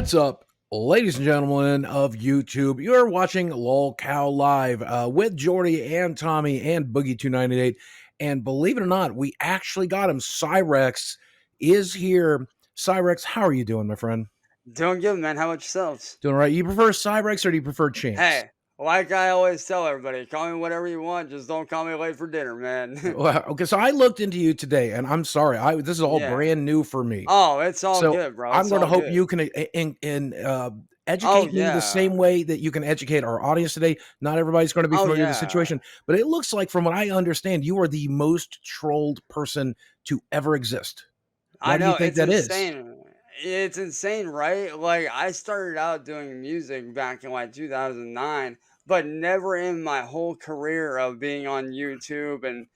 What's up, ladies and gentlemen of YouTube? You're watching Lol Cow Live with Jordy and Tommy and Boogie298. And believe it or not, we actually got him. Cyraxx is here. Cyraxx, how are you doing, my friend? Doing good, man. How about yourselves? Doing all right. You prefer Cyraxx or do you prefer Chance? Hey, like I always tell everybody, call me whatever you want. Just don't call me late for dinner, man. Well, okay, so I looked into you today, and I'm sorry, this is all Yeah. brand new for me. Oh, it's all So good, bro. I'm It's going to all hope good. you can Oh, educate me the yeah. same way that you can educate our audience today. Not everybody's going to be Oh, familiar with the yeah. situation, but it looks like, from what I understand, you are the most trolled person to ever exist. Why I do you know. think It's that is? insane. It's insane, right? Like, I started out doing music back in like 2009, but never in my whole career of being on YouTube and,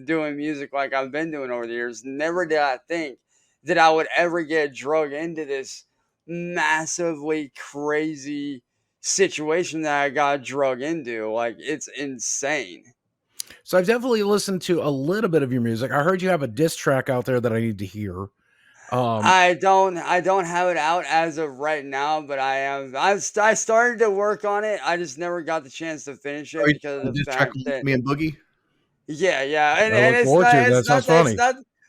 doing music like I've been doing over the years, never did I think that I would ever get drug into this massively crazy situation that I got drug into. Like, it's insane. So I've definitely listened to a little bit of your music. I heard you have a diss track out there that I need to hear. I don't have it out as of right now, but I started to work on it. I just never got the chance to finish Are it you because doing of a the diss track fact with that me and Boogie? yeah, and, I and look forward to it. That sounds funny.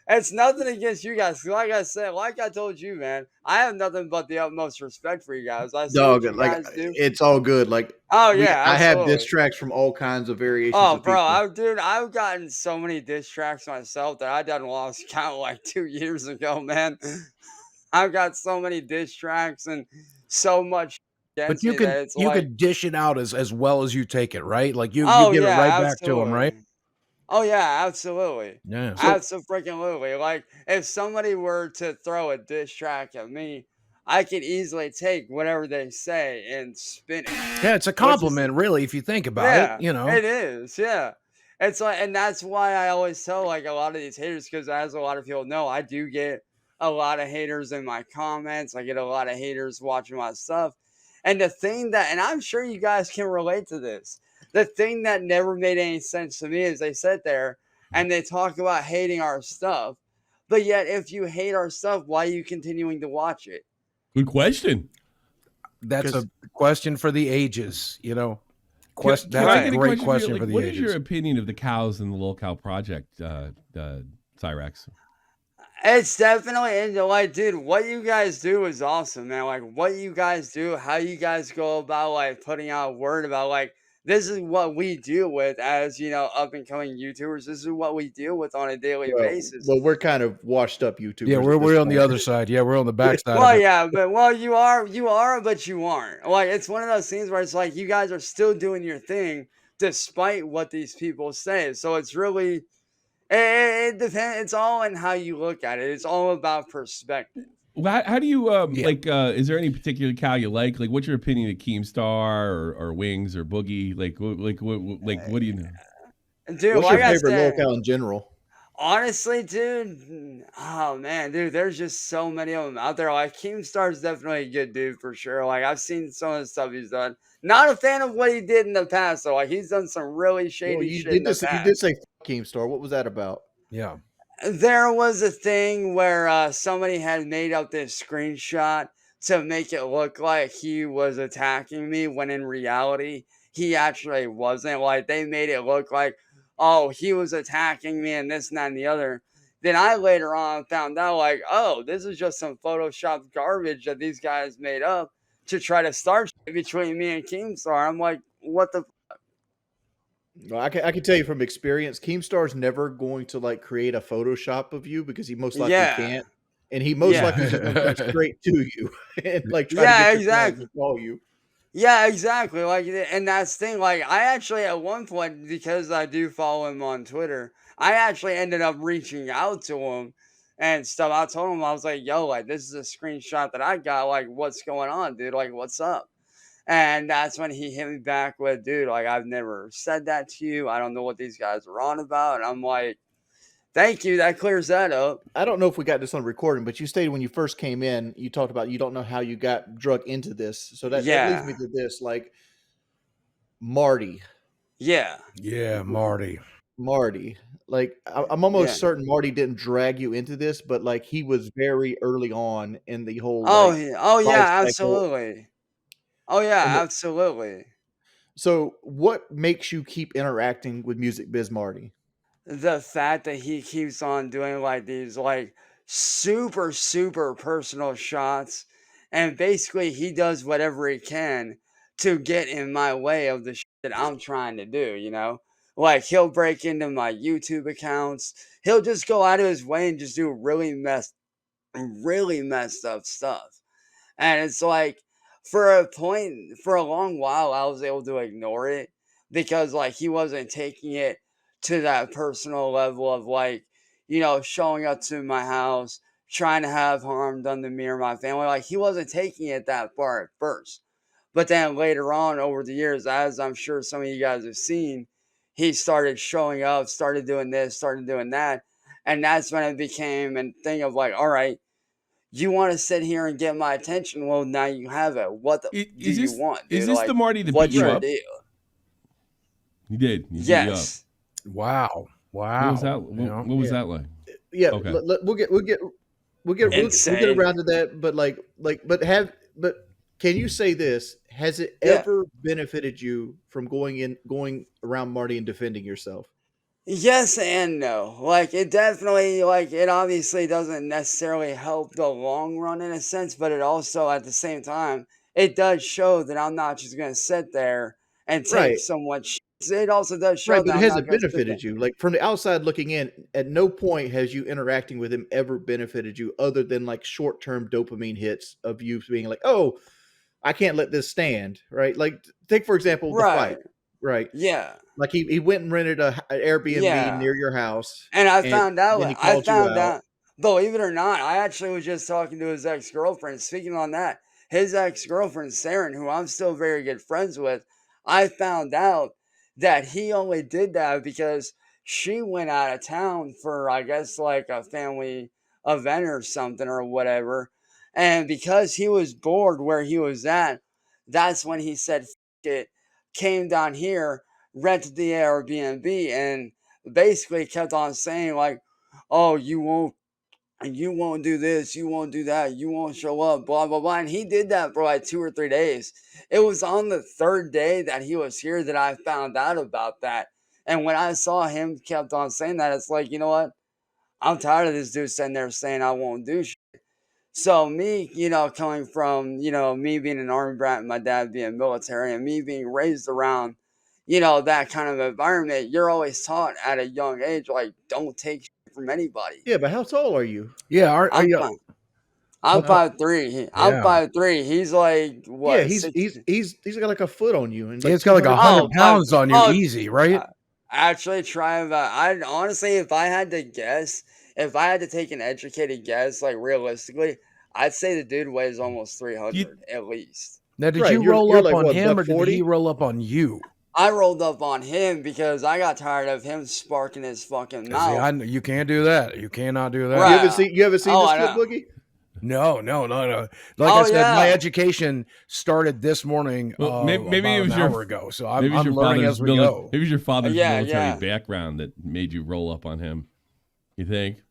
it's nothing against you guys. Like I said, like I told you, man, I have nothing but the utmost respect for you guys. I see what Dog, you like guys do. it's all good. Like Oh yeah, I have diss absolutely. tracks from all kinds of variations Oh, of bro, people. I've gotten so many diss tracks myself that I done lost count like 2 years ago, man. I've got so many diss tracks and so much But against me that it's you like, could dish it out as well as you take it, right? Like you oh give it right yeah, back to him, right? absolutely. Oh yeah, absolutely. Yeah. So Absolutely. Like if somebody were to throw a diss track at me, I could easily take whatever they say and spin it. Yeah, it's a Which is compliment, really, if you think about it, yeah, you know. it is. Yeah. It's like, and that's why I always tell like a lot of these haters, because as a lot of people know, I do get a lot of haters in my comments. I get a lot of haters watching my stuff. And the thing that, and I'm sure you guys can relate to this, the thing that never made any sense to me is they sit there and they talk about hating our stuff. But yet, if you hate our stuff, why are you continuing to watch it? Good question. That's a 'cause question for the ages, you know. Can That's I a get a great question for you? question Like, for the what is your ages. opinion of the cows in the Lol Cow Project, Cyraxx? It's definitely into like, dude, what you guys do is awesome, man. Like, what you guys do, how you guys go about like putting out word about like, this is what we deal with as up and coming YouTubers. This is what we deal with on a daily basis. well, we're kind of washed up Yeah, YouTubers at this we're on the point. other side. Yeah, we're on the back side of Well, it. yeah, but you are, but you aren't. Like, it's one of those things where it's like you guys are still doing your thing despite what these people say. So it's really it depends. It's all in how you look at it. It's all about perspective. Well, how do you Yeah. like? Is there any particular cow you like? Like, what's your opinion of Keemstar or Wings or Boogie? What do you know? Dude, What's like your I favorite said, locale in general? honestly, dude, oh man, dude, there's just so many of them out there. Like Keemstar's definitely a good dude for sure. Like I've seen some of the stuff he's done. Not a fan of what he did in the past, though. Like he's done some really Well, shady shit in the you did past. say Keemstar. What was that about? Yeah. There was a thing where somebody had made up this screenshot to make it look like he was attacking me when in reality he actually wasn't. Like they made it look like, oh, he was attacking me and this and that and the other. Then I later on found out like, oh, this is just some Photoshop garbage that these guys made up to try to start shit between me and Keemstar. I'm like, what the Well, I can tell you from experience, Keemstar's never going to like create a Photoshop of you because he most likely yeah. can't, and he most likely is Yeah. just going to come straight to you and like try to Yeah, get your flags exactly. and call you. Yeah, exactly. Like, and that's the thing. Like, I actually at one point, because I do follow him on Twitter, I actually ended up reaching out to him and stuff. I told him I was like, "Yo, like, this is a screenshot that I got. Like, what's going on, dude? Like, what's up?" And that's when he hit me back with, "Dude, like, I've never said that to you. I don't know what these guys are on about." And I'm like, "Thank you. That clears that up." I don't know if we got this on recording, but you stated when you first came in, you talked about you don't know how you got drug into this. So that leads me Yeah, to this, like Marty. yeah. Yeah, Marty. Marty. Like I'm almost Yeah. certain Marty didn't drag you into this, but like he was very early on in the whole Oh, like yeah. Oh, life yeah, cycle. absolutely. Oh, And yeah, absolutely. so, what makes you keep interacting with Music Biz Marty? The fact that he keeps on doing like these like super super personal shots, and basically he does whatever he can to get in my way of the shit that I'm trying to do, like he'll break into my YouTube accounts, he'll just go out of his way and just do really messed up stuff. And it's like, for a long while, I was able to ignore it because, like, he wasn't taking it to that personal level of, like, showing up to my house, trying to have harm done to me or my family. Like, he wasn't taking it that far at first. But then later on, over the years, as I'm sure some of you guys have seen, he started showing up, started doing this, started doing that. And that's when it became a thing of, like, all right, you want to sit here and get my attention? Well, now you have it. What do Is you this want, is dude? this the Like, Marty that beat what's you your Right. up? deal? He did. He beat you up. Yes. Wow. What was that? Yeah. What was Yeah. that like? Yeah, Okay. we'll get Insane. around to that. But can you say this? Has it Yeah. ever benefited you from going around Marty and defending yourself? Yes and no. Like, it definitely, like, it obviously doesn't necessarily help the long run in a sense, but it also, at the same time, it does show that I'm not just going to sit there and take Right. someone's shit. It also does Right, show but that it I'm not hasn't going to sit there. benefited you. Like from the outside looking in, at no point has you interacting with him ever benefited you other than like short-term dopamine hits of you being like, "Oh, I can't let this stand." Right? Like take for example the fight, Right. right? Yeah. Like he went and rented an Airbnb Yeah. near your house And and then he I called you found out. out, believe it or not, I actually was just talking to his ex-girlfriend. Speaking on that, his ex-girlfriend, Saren, who I'm still very good friends with, I found out that he only did that because she went out of town for, I guess, like a family event or something or whatever. And because he was bored where he was at, that's when he said, "F it," came down here, rented the Airbnb, and basically kept on saying like, "Oh, you won't do this, you won't do that, you won't show up, blah blah blah." And he did that for like 2 or 3 days. It was on the third day that he was here that I found out about that. And when I saw him kept on saying that, it's like, you know what? I'm tired of this dude sitting there saying I won't do shit. So me, coming from, me being an army brat and my dad being military and me being raised around, that kind of environment, you're always taught at a young age, like, don't take shit from anybody. Yeah, but how tall are you? Yeah. Are I'm you? fine. How I'm tall? 5'3". I'm Yeah. 5'3". He's like Yeah, what, he's 6? he's he's he's got like a foot on you and like It's got like 200 100 Oh, pounds. pounds on you, oh, easy, right? actually try about, I honestly, if I had to guess, if I had to take an educated guess, like realistically, I'd say the dude weighs almost Do you, 300 at least. Now, did Right, you roll you're up like on what, him buck or did he 40? roll up on you? I rolled up on him because I got tired of him sparking his fucking See, mouth. you can't do that. You cannot do that. Right. You haven't seen Oh, this I clip, know. Boogie? No. Like Oh, I said, my yeah. education started this morning well, maybe it about was an your hour ago. So maybe it was I'm your learning father's as we go. maybe it was your father's Yeah, military yeah. background that made you roll up on him. You think?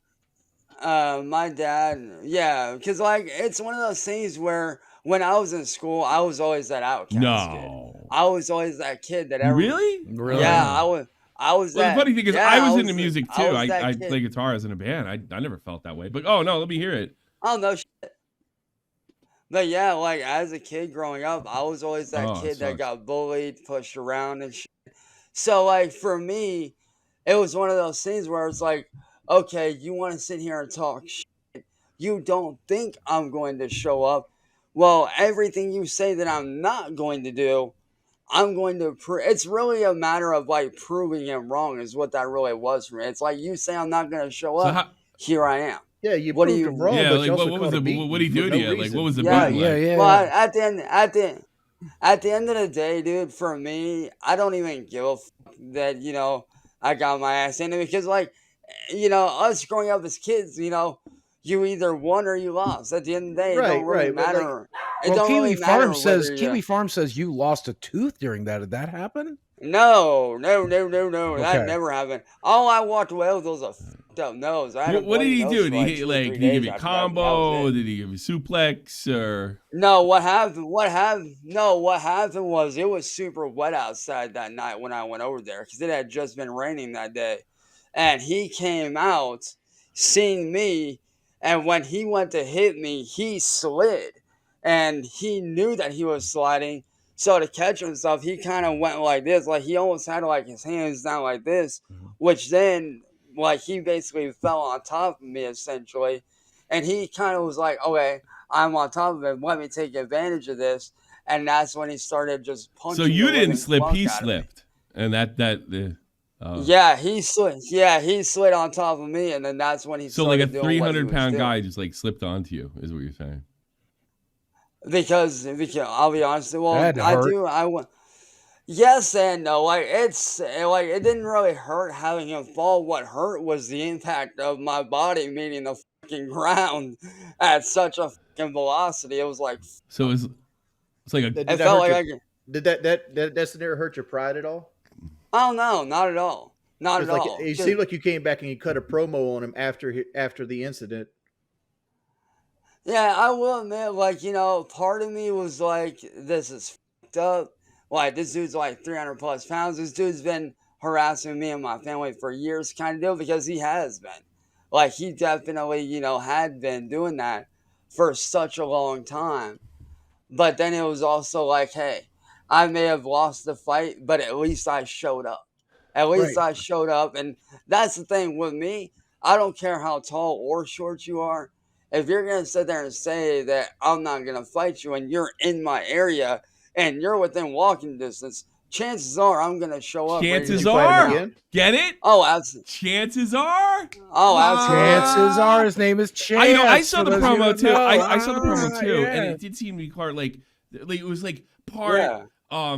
My dad, yeah, because like it's one of those things where when I was in school, I was always that outcast kid. No. I was always that kid that You every, really? Really? yeah, Oh. I was Well, the that, funny thing is, yeah, I was into music I too. was I that play kid. guitar as in a band. I never felt that way. But oh no, let me hear it. Oh no, but yeah, like as a kid growing up, I was always that Oh, it kid that sucks. got bullied, pushed around, and shit. So like for me, it was one of those things where it's like, okay, you want to sit here and talk shit. You don't think I'm going to show up. Well, everything you say that I'm not going to do, I'm going to it's really a matter of like proving him wrong is what that really was for me. It's like you say I'm not going to show So up, how? here I am. Yeah, you What do proved him you wrong, Yeah, but like you also what was caught the him beating what did you he for do to no you? Like what reason. was the Yeah. beating Yeah. like? Well, Yeah. at the end of the day, dude, for me, I don't even give a fuck that, I got my ass into it because, like, us growing up as kids, you either won or you lost. At the end of the day, it don't really Right, but like matter. It Well, don't really matter whether Kiwi Farm says you lost a tooth during that. Did that happen? No. That Okay. never happened. All I walked away with was a fucked up nose. I had a What did bloody he nose do? for Did like he 2 or 3 did he give days you a after that, but that was combo? it. Did he give you suplex or? No, what happened? What happened? No, what happened was it was super wet outside that night when I went over there because it had just been raining that day, and he came out, seen me, and when he went to hit me, he slid, and he knew that he was sliding. So to catch himself, he kind of went like this, like he almost had like his hands down like this, Mhm. which then like he basically fell on top of me essentially, and he kind of was like, okay. I'm on top of him. Let me take advantage of this. And that's when he started just So punching you the didn't living slip, funk he out of me. slipped, and oh. Yeah, he slid. Yeah, he slid on top of me, and then that's when he So like a started doing what he was 300-pound doing. guy just like slipped onto you, is what you're saying. Because I'll be honest. Well, That I hurt. do. I want. Yes and no. Like like it didn't really hurt having him fall. What hurt was the impact of my body meeting the fucking ground at such a fucking velocity. It was like So it's like a Did it that felt hurt like your? I. Did that scenario hurt your pride at all? Oh no, not at all. Not Because at like all. it seemed like you came back and you cut a promo on him after the incident. Yeah, I will admit, like, part of me was like, this is fucked up. Like, this dude's like 300 plus pounds. This dude's been harassing me and my family for years, kind of deal, because he has been. Like, he definitely, had been doing that for such a long time. But then it was also like, hey, I may have lost the fight, but at least I showed up. At least Right. I showed up. And that's the thing with me. I don't care how tall or short you are. If you're going to sit there and say that I'm not going to fight you and you're in my area and you're within walking distance, chances are I'm going to show up ready to chances you fight him take you are. down. again? Get it? Oh, absolutely. Chances are. Oh, absolutely. Chances are his name is Chance. I saw for the those of you who promo don't too. know. I saw the promo too, and Yeah. it did seem to be part like it was like part Yeah.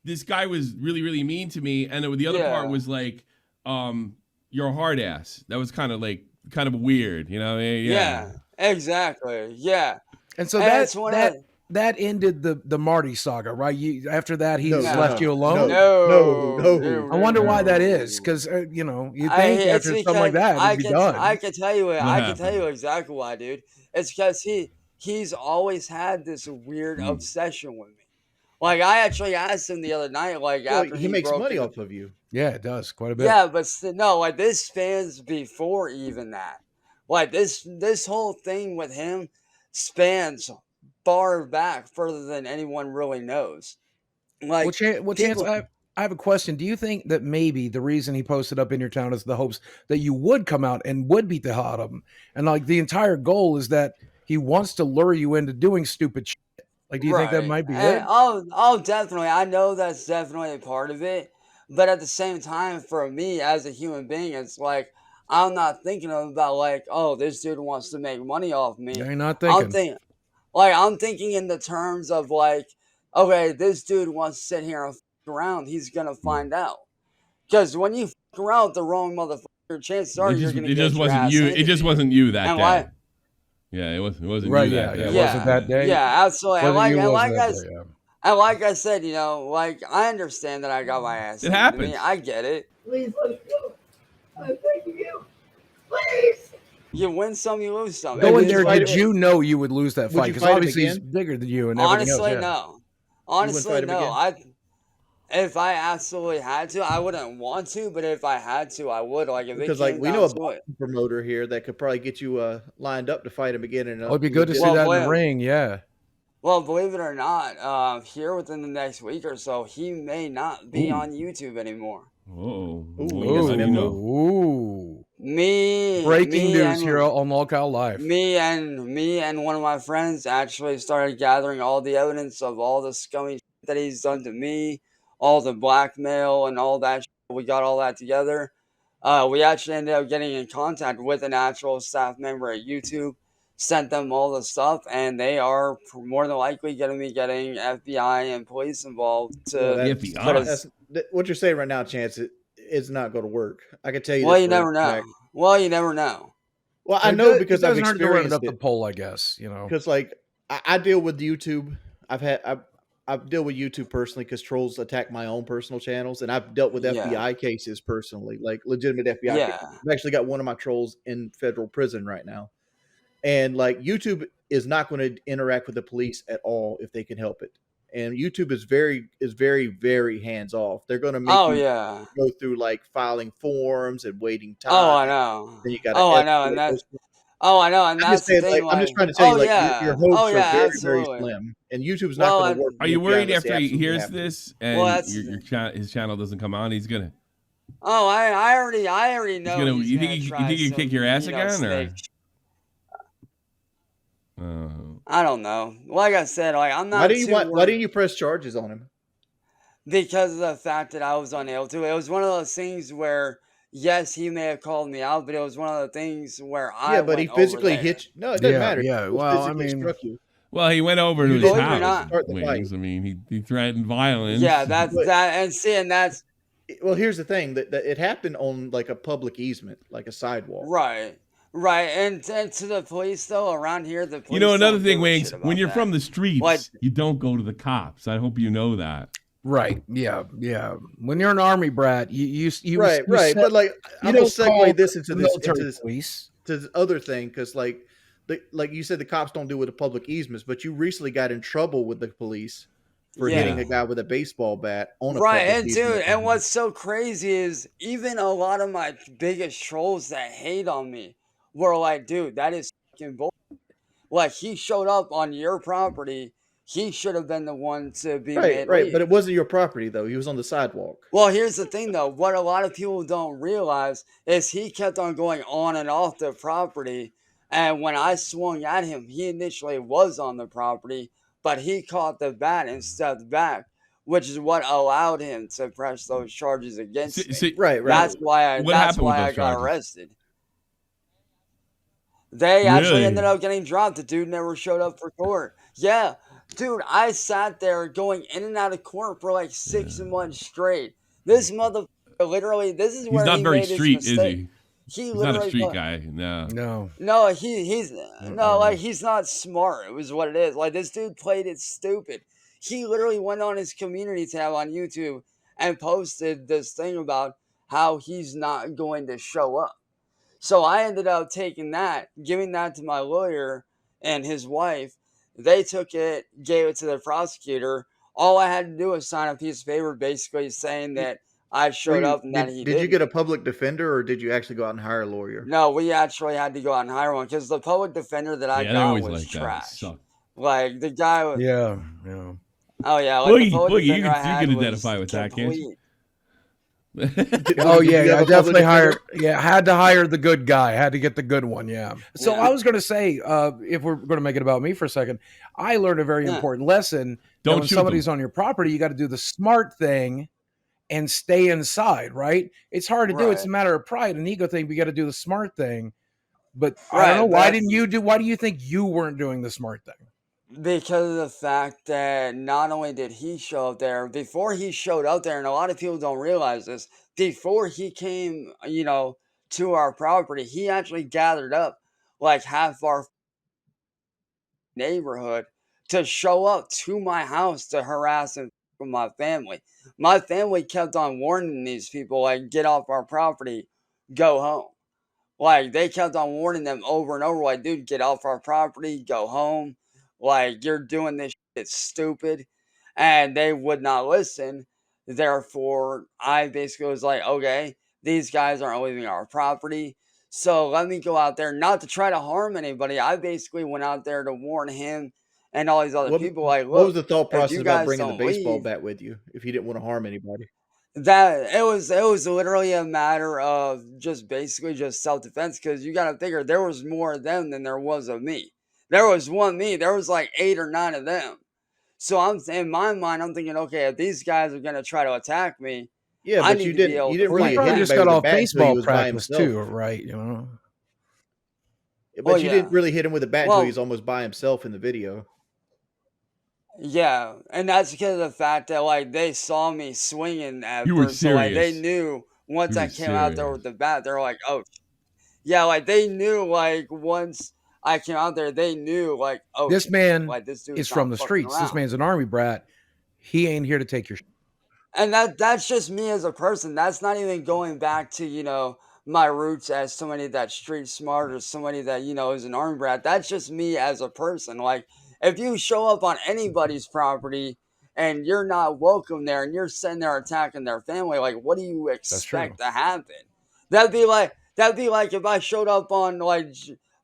this guy was really mean to me, and the other part Yeah. was like you're a hard ass. That was kind of weird, you know? Yeah. Exactly. Yeah. And so And it's one of that ended the Marty saga, right? After that, he's No, left no, you alone. no. I wonder why that is, no. because you I think it's after something like because that it'd be done. I can tell you What I can tell you happened? exactly why, dude. It's because he's always had this weird Hmm. obsession with me. Like I actually asked him the other night, like Well, after he he makes broke money into off of you. Yeah, it does quite a bit. yeah, but no, like this spans before even that. Like this whole thing with him spans far back further than anyone really knows. Well, Like Chance, people, I have a question. Do you think that maybe the reason he posted up in your town is the hopes that you would come out and would beat the hell out of him, and like the entire goal is that he wants to lure you into doing stupid shit? Like, do you think that right? might be And it? oh, definitely. I know that's definitely a part of it, but at the same time, for me as a human being, it's like I'm not thinking about like, oh, this dude wants to make money off me. You're not I'm thinking. thinking, like, I'm thinking in the terms of like, okay, this dude wants to sit here and around. He's gonna find out. Because when you around with the wrong motherfucker, chances are you're gonna It just get your wasn't ass you. handed It just to you. wasn't you that And day. like, Yeah, it wasn't Right? you Yeah, that yeah. day. It wasn't that day. yeah, absolutely. Wasn't you? And Was like that day? Yeah. and like I said, like I understand that I got my ass It handed to me. happens. I get it. Please let us go. I'm begging you. Please. You win some, you lose some. Hey, Go would in you there. fight Did him? you know you would lose that Would fight? you Because fight him obviously he's again? bigger than you and everything else. Honestly, Yeah. no. fight Honestly, him no. again? If I absolutely had to, I wouldn't want to, but if I had to, I would. Like if Because it like came we know down a to it. boxing promoter here that could probably get you lined up to fight him again. And Oh, it'd be good to see Well, that in the well, ring. Yeah. Well, believe it or not, here within the next week or so, he may not be Ooh. on YouTube anymore. Oh, Ooh, how do you know? Ooh. Me, Breaking me news here and on Lolcow Live. me and one of my friends actually started gathering all the evidence of all the scummy shit that he's done to me, all the blackmail and all that shit. We got all that together. We actually ended up getting in contact with an actual staff member at YouTube, sent them all the stuff, and they are more than likely going to be getting FBI and police involved Well, to The that's, put FBI. us. what you're saying right now, Chance. It's not going to work. I can tell you Well, this you for a never know. fact. Well, you never know. Well, I know It because I've doesn't hurt to run it experienced up the it. poll, I guess. Because like I deal with YouTube. I deal with YouTube personally because trolls attack my own personal channels, and I've dealt with Yeah. FBI cases personally, like legitimate FBI Yeah. cases. I've actually got one of my trolls in federal prison right now, and like YouTube is not going to interact with the police at all if they can help it. And YouTube is very hands off. They're going to make Oh you yeah. go through like filing forms and waiting time. Oh, I know. Then you got to Oh, I know, and escalate that's those. oh, I know, and I'm just that's the saying, thing. like, I'm just Like, trying to tell you, oh like, your yeah, hopes are very absolutely. slim, and YouTube's not Well, going to work. Are you with worried unless they after he absolutely hears have to. this Well, and that's his channel doesn't come on? He's gonna. oh, I already He's know gonna. he's You gonna think you try think you kick your ass some, you know, again or? snake. I don't know. Like I said, like I'm Why not didn't too you why worried didn't you press charges on him? because of the fact that I was unable to. It was one of those things where yes, he may have called me out, but it was one of the things where I Yeah, but he went over physically there. hit you. No, it doesn't Yeah, matter. yeah. He Well, I physically mean, struck you. Well, he went over to You his Believe it or didn't house. not, start the fight. Wings. I mean, he threatened violence. yeah, that's But that, and see, and that's well, here's the thing that it happened on like a public easement, like a sidewalk. right, right, and to the police though around here, the You know, police another don't thing, give a Wings. shit When about you're that. from the Like, streets, you don't go to the cops. I hope you know that. right. Yeah, yeah. When you're an army brat, you Right, right. set, But like, you I'm gonna don't call segue this into the this military police. to this other thing because like you said, the cops don't do with the public easements, but you recently got in trouble with the police for hitting yeah. a guy with a baseball bat on a Right, public and dude, easement. and what's so crazy is even a lot of my biggest trolls that hate on me were like, dude, that is fucking bull. Like, he showed up on your property. He should have been the one to be Right, made right. But leave. it wasn't your property though. He was on the sidewalk. Well, here's the thing though. What a lot of people don't realize is he kept on going on and off the property. And when I swung at him, he initially was on the property, but he caught the bat and stepped back, which is what allowed him to press those charges against me. See, Right, right. That's why what happened with I those got charges? arrested. They actually ended Really? up getting dropped. The dude never showed up for court. Yeah. Dude, I sat there going in and out of court for like 6 months straight. This motherfucker literally, this is He's where not he very made his street, is mistake. he? He He's not a literally street put, guy. No. No. no, he's no, like he's not smart. It was what it is. Like this dude played it stupid. He literally went on his community tab on YouTube and posted this thing about how he's not going to show up. So I ended up taking that, giving that to my lawyer and his wife. They took it, gave it to the prosecutor. All I had to do was sign a piece of paper basically saying You- that I Were showed you up and that he did you didn't. get a public defender or did you actually go out and hire a lawyer? No, we actually had to go out and hire one because the public defender that I Yeah, they're got always was like that. They trash. suck. Like the guy was, Yeah, yeah. oh yeah, like the Boogie, public Boogie, you defender I can had identify was with that, can't you? complete. Oh Did you yeah, have I a public definitely defender? hired. Yeah, I had to hire the good guy. I had to get the good one. Yeah. So Yeah. I was going to say, if we're going to make it about me for a second, I learned a very Yeah. important lesson. That Don't when shoot somebody's them. on your property, you got to do the smart thing and stay inside. Right? It's hard to do. It's a Right. matter of pride and ego thing. But you got to do the smart thing. But I don't Right, know. but Why that's didn't you do? Why do you think you weren't doing the smart thing? because of the fact that not only did he show up there, before he showed up there, and a lot of people don't realize this, before he came, to our property, he actually gathered up like half our neighborhood to show up to my house to harass and with my family. My family kept on warning these people, like, get off our property, go home. Like, they kept on warning them over and over, like, dude, get off our property, go home. Like, you're doing this shit, it's stupid. And they would not listen. Therefore, I basically was like, okay, these guys aren't leaving our property. So let me go out there, not to try to harm anybody. I basically went out there to warn him and all these other What people, like, what was look, the thought if process you about guys bringing the don't baseball leave, bat with you if you didn't want to harm anybody? that it was literally a matter of just basically just self-defense because you got to figure there was more of them than there was of me. There was one me, there was like 8 or 9 of them. So I'm in my mind, I'm thinking, okay, if these guys are gonna try to attack me, Yeah, I but need you to be didn't able you to didn't Well, really you fight hit probably back. just anybody got with a off bat until he baseball was by practice himself. too, right? You know. But Well, you yeah. didn't really hit him with a bat until he Well, was almost by himself in the video. yeah, and that's because of the fact that like they saw me swinging at You were first, so like they serious. knew once You I were came out there serious. with the bat, they're like, oh, yeah, like they knew like once I came out there, they knew like, oh This shit, man like this dude's is from not the fucking streets. This around. man's an army brat. He ain't here to take your. And that's just me as a person. That's not even going back to, my roots as somebody that's street smart or somebody that, is an army brat. That's just me as a person. Like, if you show up on anybody's property and you're not welcome there and you're sitting there attacking their family, like, what do you That's true. expect to happen? That'd be like if I showed up on, like,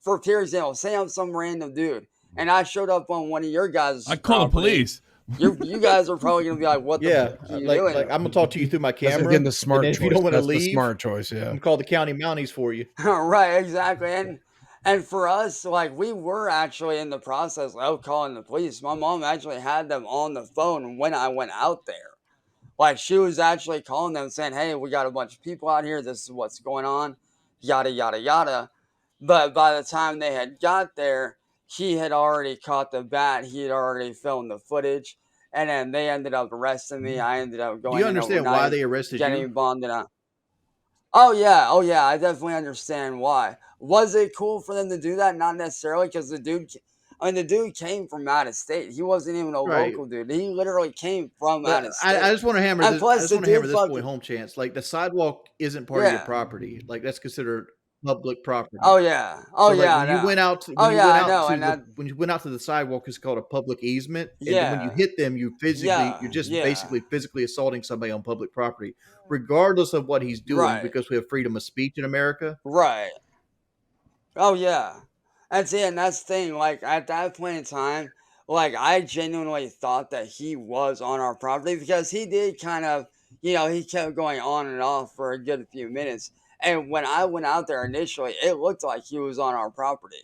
for pure example, say I'm some random dude and I showed up on one of your guys' I call the property. police. You guys are probably gonna be like, "What the Yeah, fuck are you like doing?" I'm gonna talk to you through my That's camera. again the and smart then choice. if you don't want to That's the leave, smart choice. I'm Yeah. gonna call the county mounties for you. Right, exactly. And for us, like, we were actually in the process of calling the police. My mom actually had them on the phone when I went out there. Like, she was actually calling them saying, "Hey, we got a bunch of people out here. This is what's going on, yada yada yada." But by the time they had got there, he had already caught the bat. He had already filmed the footage, and then they ended up arresting me. I ended up Do you going in understand why overnight, they arrested you? getting bonded out. Oh yeah, I definitely understand why. Was it cool for them to do that? Not necessarily, because the dude came from out of state. He wasn't even a Right. local dude. He literally came from out But of I state. just want to hammer And this. I plus, just the want to hammer dude this point fucking home, Chance. Like the sidewalk isn't part of your yeah. property. Like that's considered public property. Oh yeah. Oh So like yeah, I when you know. went out to, Oh when you yeah, went I out know. to And the when you went out to the sidewalk, it's called a public easement. And then when you yeah, hit them, you're just yeah, basically physically assaulting somebody on public property, regardless of what he's doing, right, because we have freedom of speech in America. right. Oh yeah. That's it, and that's the thing. Like, at that point in time, like, I genuinely thought that he was on our property because he did kind of, he kept going on and off for a good few minutes. And when I went out there initially, it looked like he was on our property.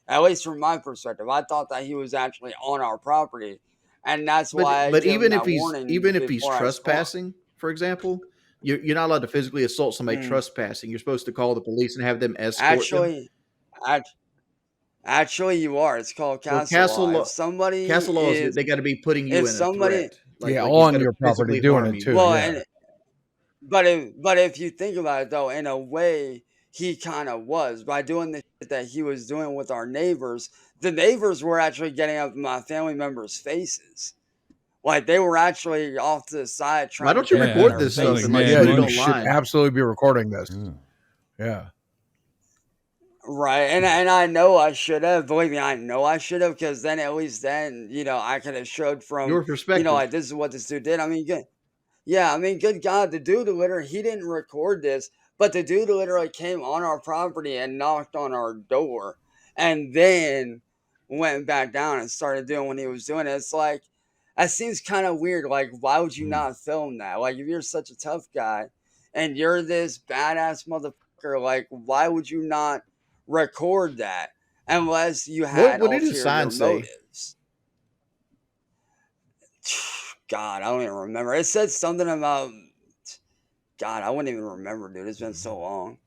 At least from my perspective, I thought that he was actually on our property, and that's why I But gave him that warning even if he's before I spawned. trespassing, for example, you're not allowed to physically assault somebody Mm. trespassing. You're supposed to call the police and have them escort them. Actually, act- actually, you are. It's called Well, castle law. If somebody castle laws, is, they got to be putting you if in a somebody, threat, Yeah, like he's got on to your property physically doing harm it you. too. well, Yeah. and but if you think about it though, in a way, he kind of was by doing the shit that he was doing with our neighbors. The neighbors were actually getting up in my family members' faces. Like, they were actually off to the side Why trying to don't you get up in record their Yeah, this sounds stuff like and like faces. mad Yeah, put it you money. should online? absolutely be recording this. Yeah. Yeah. Right, and I know I should have. Believe me, I know I should have, because then at least then, I could have showed from, Your perspective. like, this is what this dude did. I mean, good. Yeah, I mean, good God, the dude literally, he didn't record this, but the dude literally came on our property and knocked on our door, and then went back down and started doing what he was doing. It's like, that seems kind of weird. Like, why would you Mm. not film that? Like, if you're such a tough guy and you're this badass motherfucker, like, why would you not record that unless you had What did his sign ulterior say? motives? God, I don't even remember. It said something about, God, I wouldn't even remember, dude. It's been so long.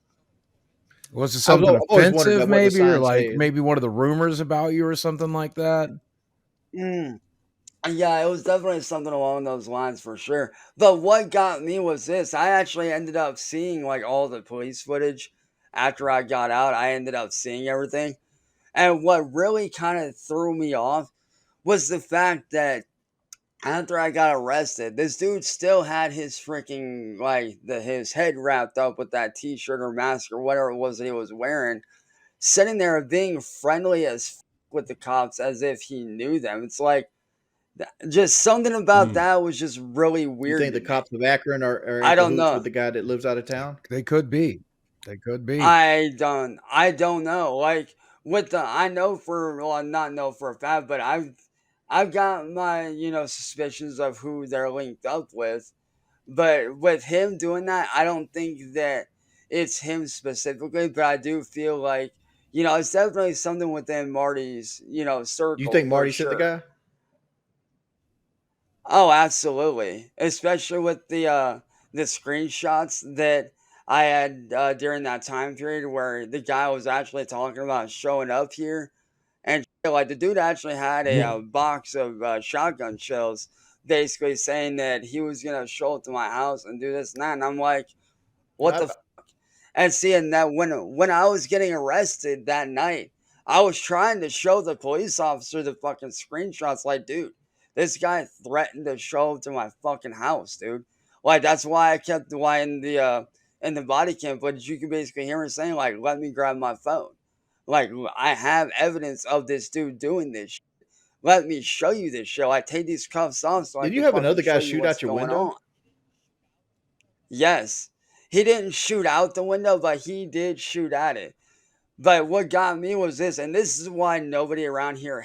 Was it I've something always wondered offensive, about what the maybe, or sign like said. maybe one of the rumors about you or something like that? Mm. Yeah, it was definitely something along those lines for sure. But what got me was this. I actually ended up seeing, like, all the police footage after I got out. I ended up seeing everything. And what really kind of threw me off was the fact that after I got arrested, this dude still had his freaking, like, his head wrapped up with that t-shirt or mask or whatever it was that he was wearing, sitting there being friendly as with the cops as if he knew them. It's like, just something about Mm. that was just really You weird think to the me. cops of Akron are in I don't cahoots with know. the guy that lives out of town? They could be. They could be. I don't know. Like, with the, I know for, well, not know for a fact, but I've got my, suspicions of who they're linked up with. But with him doing that, I don't think that it's him specifically, but I do feel like, it's definitely something within Marty's, Do you circle think for Marty sent the sure. guy? Oh, absolutely. Especially with the screenshots that I had during that time period where the guy was actually talking about showing up here, and shit, like, the dude actually had a, Yeah. box of shotgun shells, basically saying that he was gonna show up to my house and do this and that, and I'm like, what the I, f-? And seeing that when I was getting arrested that night, I was trying to show the police officer the fucking screenshots, like, dude, This guy threatened to show up to my fucking house, dude. Like that's why I kept in the body cam footage. You can basically hear him saying like, "Let me grab my phone." Like I have evidence of this dude doing this. Let me show you this shit. Like take these cuffs off so I Did you can have fucking another guy show you shoot what's out your going window? on. Yes. He didn't shoot out the window, but he did shoot at it. But what got me was this, and this is why nobody around here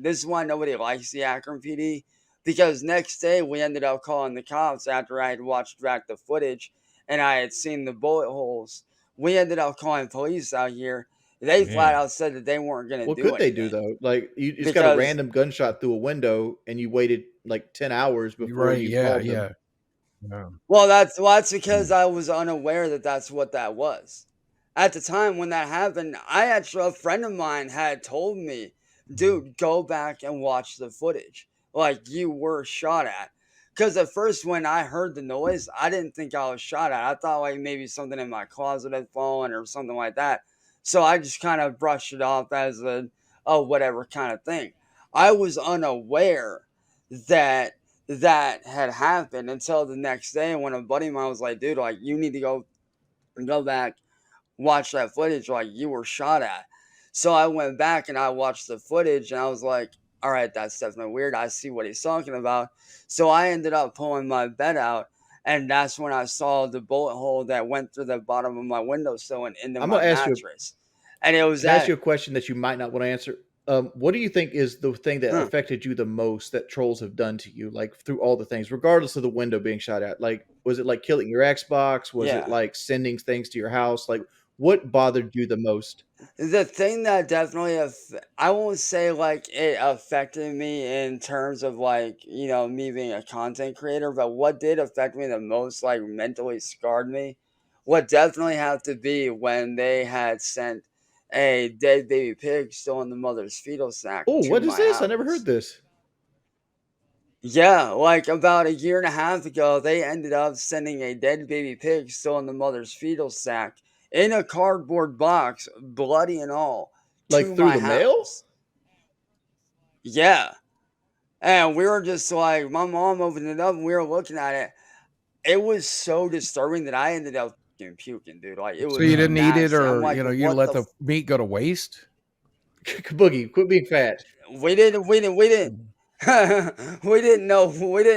this is why nobody likes the Akron PD. Because next day we ended up calling the cops after I had watched back the footage and I had seen the bullet holes. We ended up calling police out here. They flat Man. out said that they weren't going to What do could they do anything. though? Like you just got a Because random gunshot through a window, and you waited like 10 hours You're before right. you Yeah. called them. Yeah. Yeah. well, that's because I was unaware that that's what that was. At the time when that happened, a friend of mine had told me, dude, go back and watch the footage. Like you were shot at. Because at first, when I heard the noise, I didn't think I was shot at. I thought like maybe something in my closet had fallen or something like that. So I just kind of brushed it off as a, oh, whatever kind of thing. I was unaware that that had happened until the next day when a buddy of mine was like, dude, like you need to go back, watch that footage, like you were shot at. So I went back and I watched the footage and I was like, all right, that's definitely weird. I see what he's talking about. So I ended up pulling my bed out and that's when I saw the bullet hole that went through the bottom of my windowsill and into I'm my gonna ask you. mattress. And it was Can I ask you that a question that you might not want to answer? What do you think is the thing that huh, affected you the most that trolls have done to you, like through all the things, regardless of the window being shot at? Like, was it like killing your Xbox? Was it yeah. like sending things to your house? Like, what bothered you the most? The thing that definitely, I won't say like it affected me in terms of like, me being a content creator, but what did affect me the most, like mentally scarred me, what definitely had to be when they had sent a dead baby pig still in the mother's fetal sac Oh, to what is my this? I never heard house. this. Yeah, like about a year and a half ago, they ended up sending a dead baby pig still in the mother's fetal sac in a cardboard box, bloody and all, Like to through my the mail? house. Yeah. And we were just like, my mom opened it up and we were looking at it. It was so disturbing that I ended up fucking puking, dude. Like, it So you was didn't eat it, nasty. I'm or like, you what let the? the meat go to waste? Boogie, quit being fat. We didn't. We didn't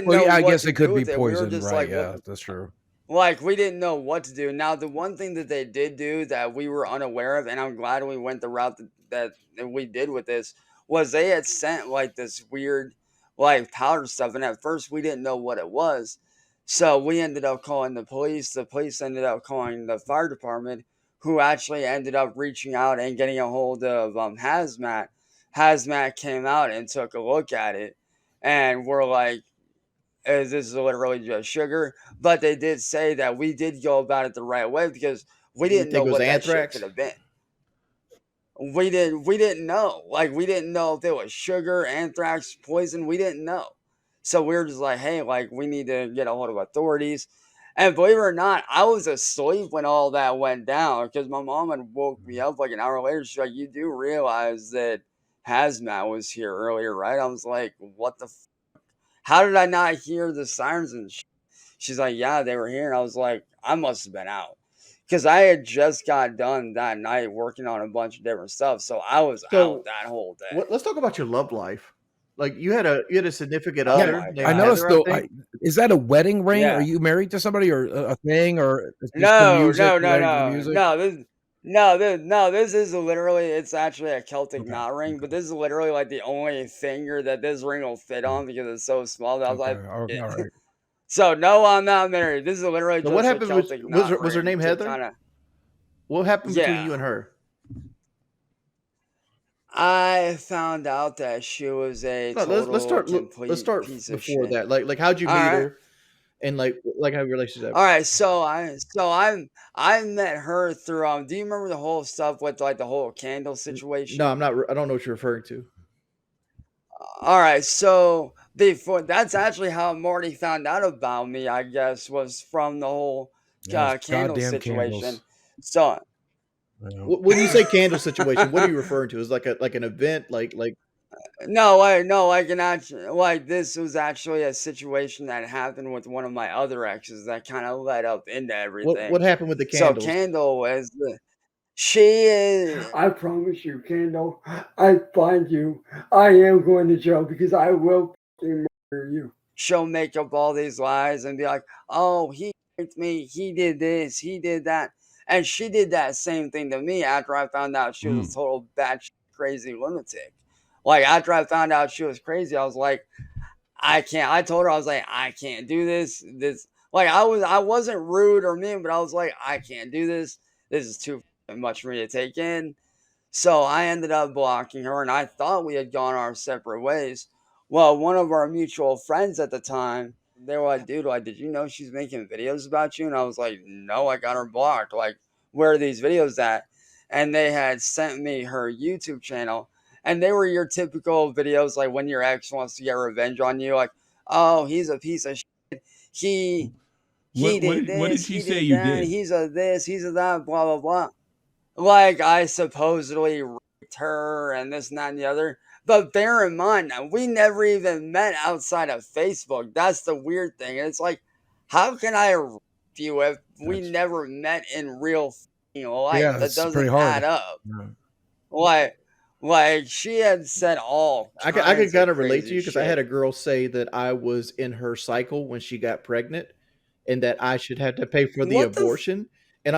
Well, know yeah, I what guess to it could do be with it. We were poison, just right? like, what Yeah, the that's true. like we didn't know what to do. Now, the one thing that they did do that we were unaware of, and I'm glad we went the route that we did with this, was they had sent like this weird like powder stuff, and at first we didn't know what it was. So we ended up calling the police. The police ended up calling the fire department, who actually ended up reaching out and getting a hold of Hazmat. Hazmat came out and took a look at it, and we're like, this is literally just sugar. But they did say that we did go about it the right way because we You didn't know think it was what that shit could anthrax? have been. We didn't know. Like we didn't know if it was sugar, anthrax, poison. We didn't know. So we were just like, hey, like we need to get a hold of authorities. And believe it or not, I was asleep when all that went down because my mom had woke me up like an hour later. She's like, you do realize that hazmat was here earlier, right? I was like, what the how did I not hear the sirens and she's like, yeah, they were here. And I was like, I must have been out. Because I had just got done that night working on a bunch of different stuff. So I was out So, that whole day. let's talk about your love life. Like you had a significant Oh Yeah, other my named I God. noticed Heather, I though. think. Is that a wedding ring? Are Yeah. you married to somebody, or a thing, or is just the No, music no, no, related to the no. music? No, this is literally, it's actually a Celtic Okay, knot ring, but okay, this is literally like the only finger that this ring will fit on because it's so small that I was okay, like, okay, it. all right. So no, I'm not married. This is literally So what just a happened with Celtic knot was her ring name to Heather? kind of, What happened between yeah. you and her? I found out that she was a No, total let's complete start piece of before shit. that. Like how'd you All meet right. her and like how your relationship? All right, I met her through do you remember the whole stuff with like the whole candle No, situation? I don't know what you're referring to. All right, so before that's actually how Marty found out about me, I guess, was from the whole Yes, candle goddamn situation. candles. So Yeah. When you say candle situation, what are you referring to? Is like an event like No, I can actually like this was actually a situation that happened with one of my other exes that kind of led up into What everything. happened with the So candles? Candle is she is I promise you, Kendall, I find you. I am going to jail because I will fucking murder you. she'll make up all these lies and be like, "Oh, he raped me. He did this. He did that." And she did that same thing to me after I found out she was a total batshit crazy lunatic. Like after I found out she was crazy, I was like, I can't. I told her I was like, I can't do this. This like I wasn't rude or mean, but I was like, I can't do this. This is too much for me to take in. So I ended up blocking her, and I thought we had gone our separate ways. Well, one of our mutual friends at the time, they were like, dude, like, did you know she's making videos about you? And I was like, no, I got her blocked. Like, where are these videos at? And they had sent me her YouTube channel, and they were your typical videos, like when your ex wants to get revenge on you, like, oh, he's a piece of shit. He did What did this, she he say did you that, did? he's a this, he's a that, blah blah blah. Like I supposedly raped her and this and that and the other. But bear in mind, we never even met outside of Facebook. That's the weird thing. It's like, how can I rape you if we That's never met in real life? Yeah, That that's pretty doesn't hard. add up. Yeah. Like, like she had said all I could kinds kind of of relate to crazy you because I had shit. a girl say that I was in her cycle when she got pregnant, and that I should have to pay for the What the? abortion. And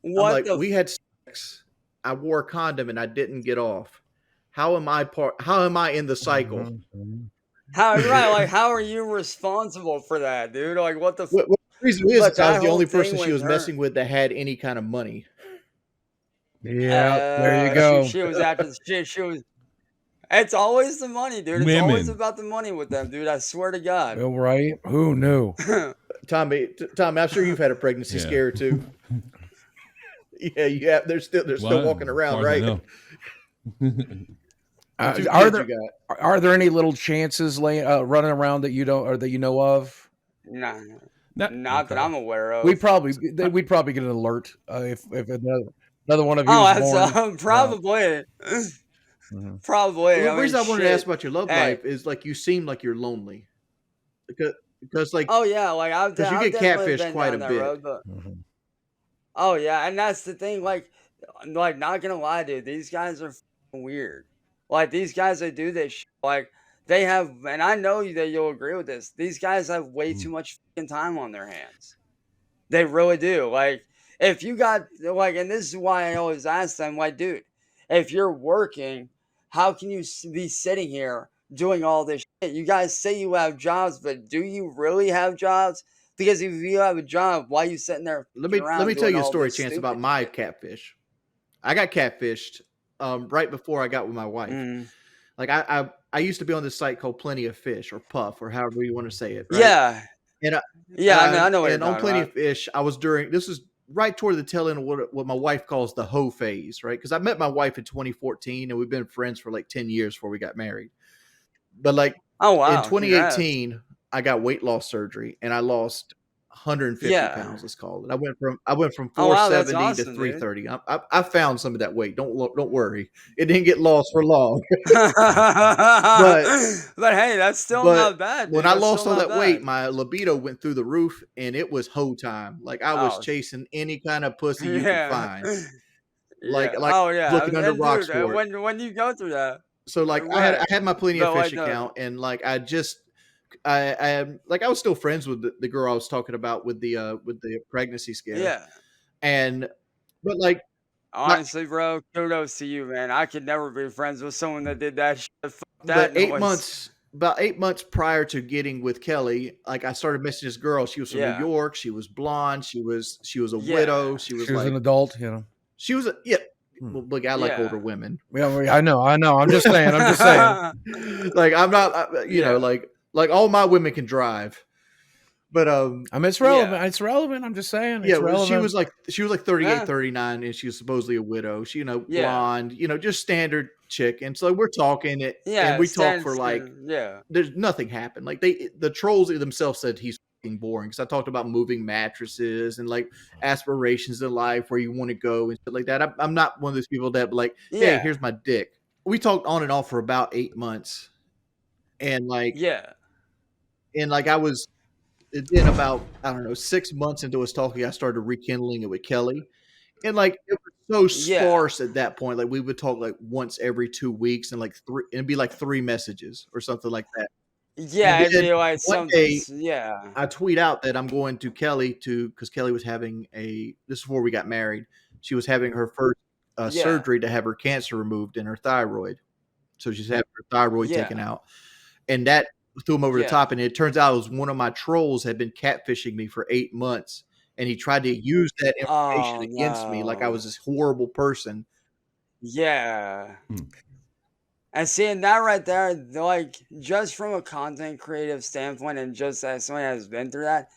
What the? we had sex. I wore a condom and I didn't get off. How am I in the cycle? Mhm. How right? Like, how are you responsible for that, dude? Like, what the? What the reason is But I was that the whole only thing person she with was her. messing with that had any kind of money. Yeah, there you go. She was after she was. It's always the money, dude. It's always women. about the money with them, dude. I swear to God. Well, right? Who knew? Tommy, I'm sure you've had a pregnancy Yeah. scare too. Yeah, you have. They're still What? walking As around, far as I right? know. The two Are kids there you got. are there any little chances running around that you don't or that you know of? Nah, Not, not that Okay. I'm aware of. We'd probably get an alert if another one of you Oh, was that's born. probably, Mhm. probably. The I mean, reason I wanted to ask shit. about your love Hey, life is like you seem like you're lonely because like oh yeah, like because you I've get definitely catfished been quite a down that bit. road, but Mhm. oh yeah, and that's the thing. Like not gonna lie, dude, these guys are fucking weird. Like these guys that do this, like they have, and I know that you'll agree with this. These guys have way too much fucking time on their hands. They really do. Like, if you got like, and this is why I always ask them, like, dude, if you're working, how can you be sitting here doing all this shit? You guys say you have jobs, but do you really have jobs? Because if you have a job, why are you sitting there fucking Let around me tell doing you a all story, this Chance, about stupid my shit? catfish. I got catfished right before I got with my wife. Mm. Like I used to be on this site called Plenty of Fish or Puff or however you want to say it, right? Yeah, And yeah, I know what you're on talking Plenty of about. Fish, I was during this is right toward the tail end of what my wife calls the hoe phase, right? Because I met my wife in 2014 and we've been friends for like 10 years before we got married. But like Oh in wow, congrats. 2018, I got weight loss surgery and I lost 150 Yeah. pounds. Let's call it. I went from Oh wow, that's 470 to awesome, dude. 330. I found some of that weight. Don't worry. It didn't get lost for long. But but hey, that's still but not bad, when dude. I That's still lost all not that weight, bad. my libido went through the roof and it was hoe time. Like I was Oh, chasing any kind of pussy you could yeah. find. Yeah. Like Oh, yeah. looking under And rocks dude, for it. when you go through that, So like I right? had my Plenty of But Fish like the account and like I was still friends with the girl I was talking about with the pregnancy scare. yeah. And but like my Honestly, bro, kudos to you, man. I could never be friends with someone that did that shit. Fuck but that noise. about 8 months prior to getting with Kelly, like I started missing this girl. She was from New Yeah. York. She was blonde. She was a widow. Yeah. She was She was an like adult, you know. she was a yeah. Hmm. Well, look, I like older Yeah. women. Yeah, I know. I'm just saying. I'm just saying. Like I'm not, you know, Yeah. like all my women can drive, but I mean, it's relevant. Yeah. It's relevant. I'm just saying. yeah, It's relevant. she was like 38, Yeah. 39, and she was supposedly a widow. She, Yeah. blonde, just standard chick. And so we're talking it, and Yeah. we talked for like Yeah. there's nothing happened. Like the trolls themselves said he's fucking boring because I talked about moving mattresses and like aspirations in life where you want to go and shit like that. I'm not one of those people that like, hey, Yeah. here's my dick. we talked on and off for about 8 months, and Yeah. I was then about, I don't know, 6 months into us talking, I started rekindling it with Kelly, and it was so Yeah. sparse at that point. Like we would talk like once every 2 weeks, and it'd be like 3 messages or something like that. And Yeah, it'd then be like one something. day Yeah. I tweet out that I'm going to Kelly because Kelly was having this is before we got married. She was having her first Yeah. surgery to have her cancer removed in her thyroid. So she's having her thyroid taken Yeah. out. And that threw him over the Yeah. top. And it turns out it was one of my trolls had been catfishing me for 8 months. And he tried to use that information Oh against me like I no. was this horrible person. Yeah. Hmm. And seeing that right there, like just from a content creative standpoint, and just as someone has been through that,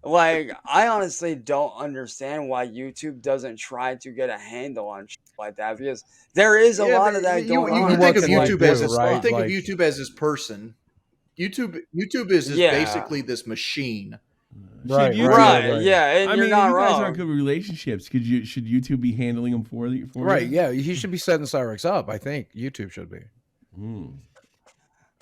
like I honestly don't understand why YouTube doesn't try to get a handle on shit like that, because there is a Yeah, but lot of that you going you, on. you Even think what of That's can they like YouTube as do, what the this you right? fuck? think of Like, YouTube as this person. YouTube is this Yeah. basically this machine. right, Should right, YouTube? right, Right. right. Yeah, and I you're mean, not you guys aren't wrong. good with relationships. Should YouTube be handling them for you? Right, yeah, he should be setting Cyraxx up. I think YouTube should be. Hmm.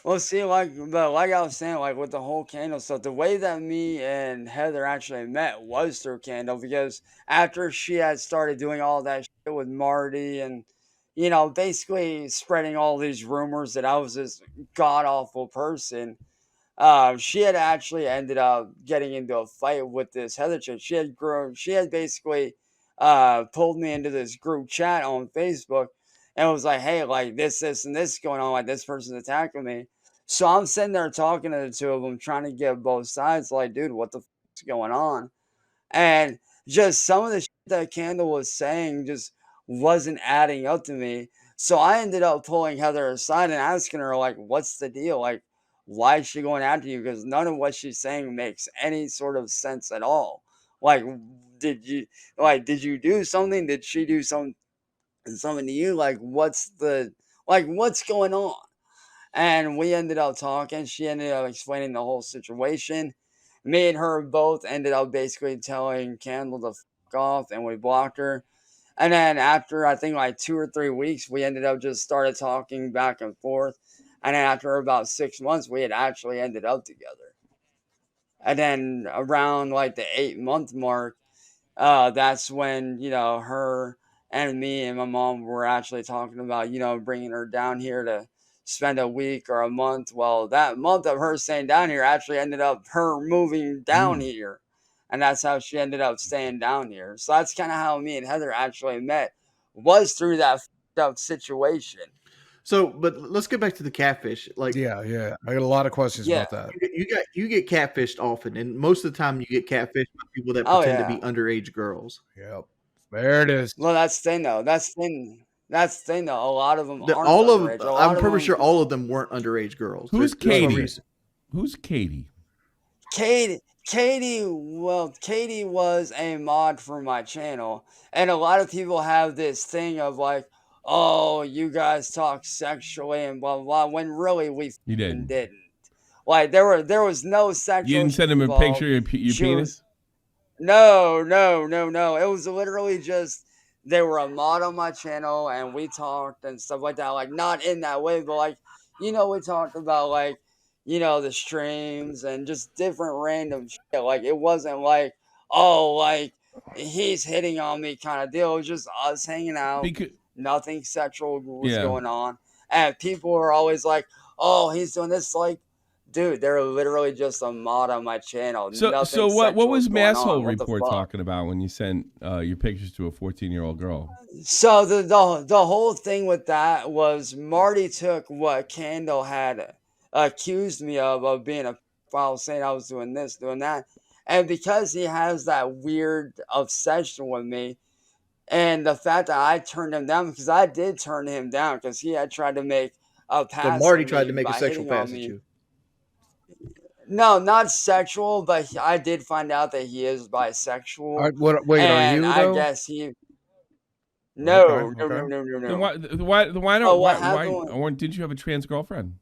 Well, see, but like I was saying, like with the whole candle stuff, the way that me and Heather actually met was through candle, because after she had started doing all that shit with Marty and, basically spreading all these rumors that I was this god awful person, she had actually ended up getting into a fight with this Heather chick. She had basically pulled me into this group chat on Facebook and was like, hey, like this, and this is going on, like this person's attacking me. So I'm sitting there talking to the two of them, trying to get both sides, like, dude, what the is going on? And just some of the shit that Candle was saying just wasn't adding up to me. So I ended up pulling Heather aside and asking her, like, what's the deal? Like, why is she going after you? Because none of what she's saying makes any sort of sense at all. Like, did you did you do something? Did she do something to you? What's going on? And we ended up talking. She ended up explaining the whole situation. Me and her both ended up basically telling Candle to fuck off, and we blocked her. And then after I think like 2 or 3 weeks, we ended up just started talking back and forth. And then after about 6 months, we had actually ended up together. And then around like the 8 month mark, that's when her and me and my mom were actually talking about bringing her down here to spend a week or a month. Well, that month of her staying down here actually ended up her moving down here, and that's how she ended up staying down here. So that's kind of how me and Heather actually met, was through that up situation. So, but let's get back to the catfish. Like Yeah, yeah. I got a lot of questions Yeah. about that. you get catfished often, and most of the time you get catfished by people that Oh pretend to be yeah. underage girls. Yep. There it is. Well, that's the thing though. That's the thing though. A lot of them aren't All of underage. A I'm lot of pretty sure them. all of them weren't underage girls. Who's There's no Katie? reason. Who's Katie? Katie was a mod for my channel, and a lot of people have this thing of like, oh, you guys talk sexually and blah blah blah, when really we You fucking didn't. didn't. Like there was no sexual. You didn't shit send him a involved. picture of your She penis? was no. It was literally just they were a mod on my channel and we talked and stuff like that. Like not in that way, but like we talked about like the streams and just different random shit. Like it wasn't like like he's hitting on me kind of deal. It was just us hanging out. Because Nothing sexual was yeah. going on, and people were always like, "Oh, he's doing this." Like, dude, they're literally just a mod on my channel. So Nothing what sexual was is going on. Masshole What the Report fuck? talking about when you sent your pictures to a 14-year-old girl? So the whole thing with that was Marty took what Candle had accused me of being a pedophile, saying I was doing this, doing that, and because he has that weird obsession with me, and the fact that I turned him down, because I did turn him down because he had tried to make a So pass Marty at tried me to make a by sexual hitting on pass at me. you. No, not sexual, but I did find out that he is bisexual, Wait, are and you I though? guess he. Okay, No, no, okay. no, no, no, Then no. why But don't what why happened? didn't you have a trans girlfriend?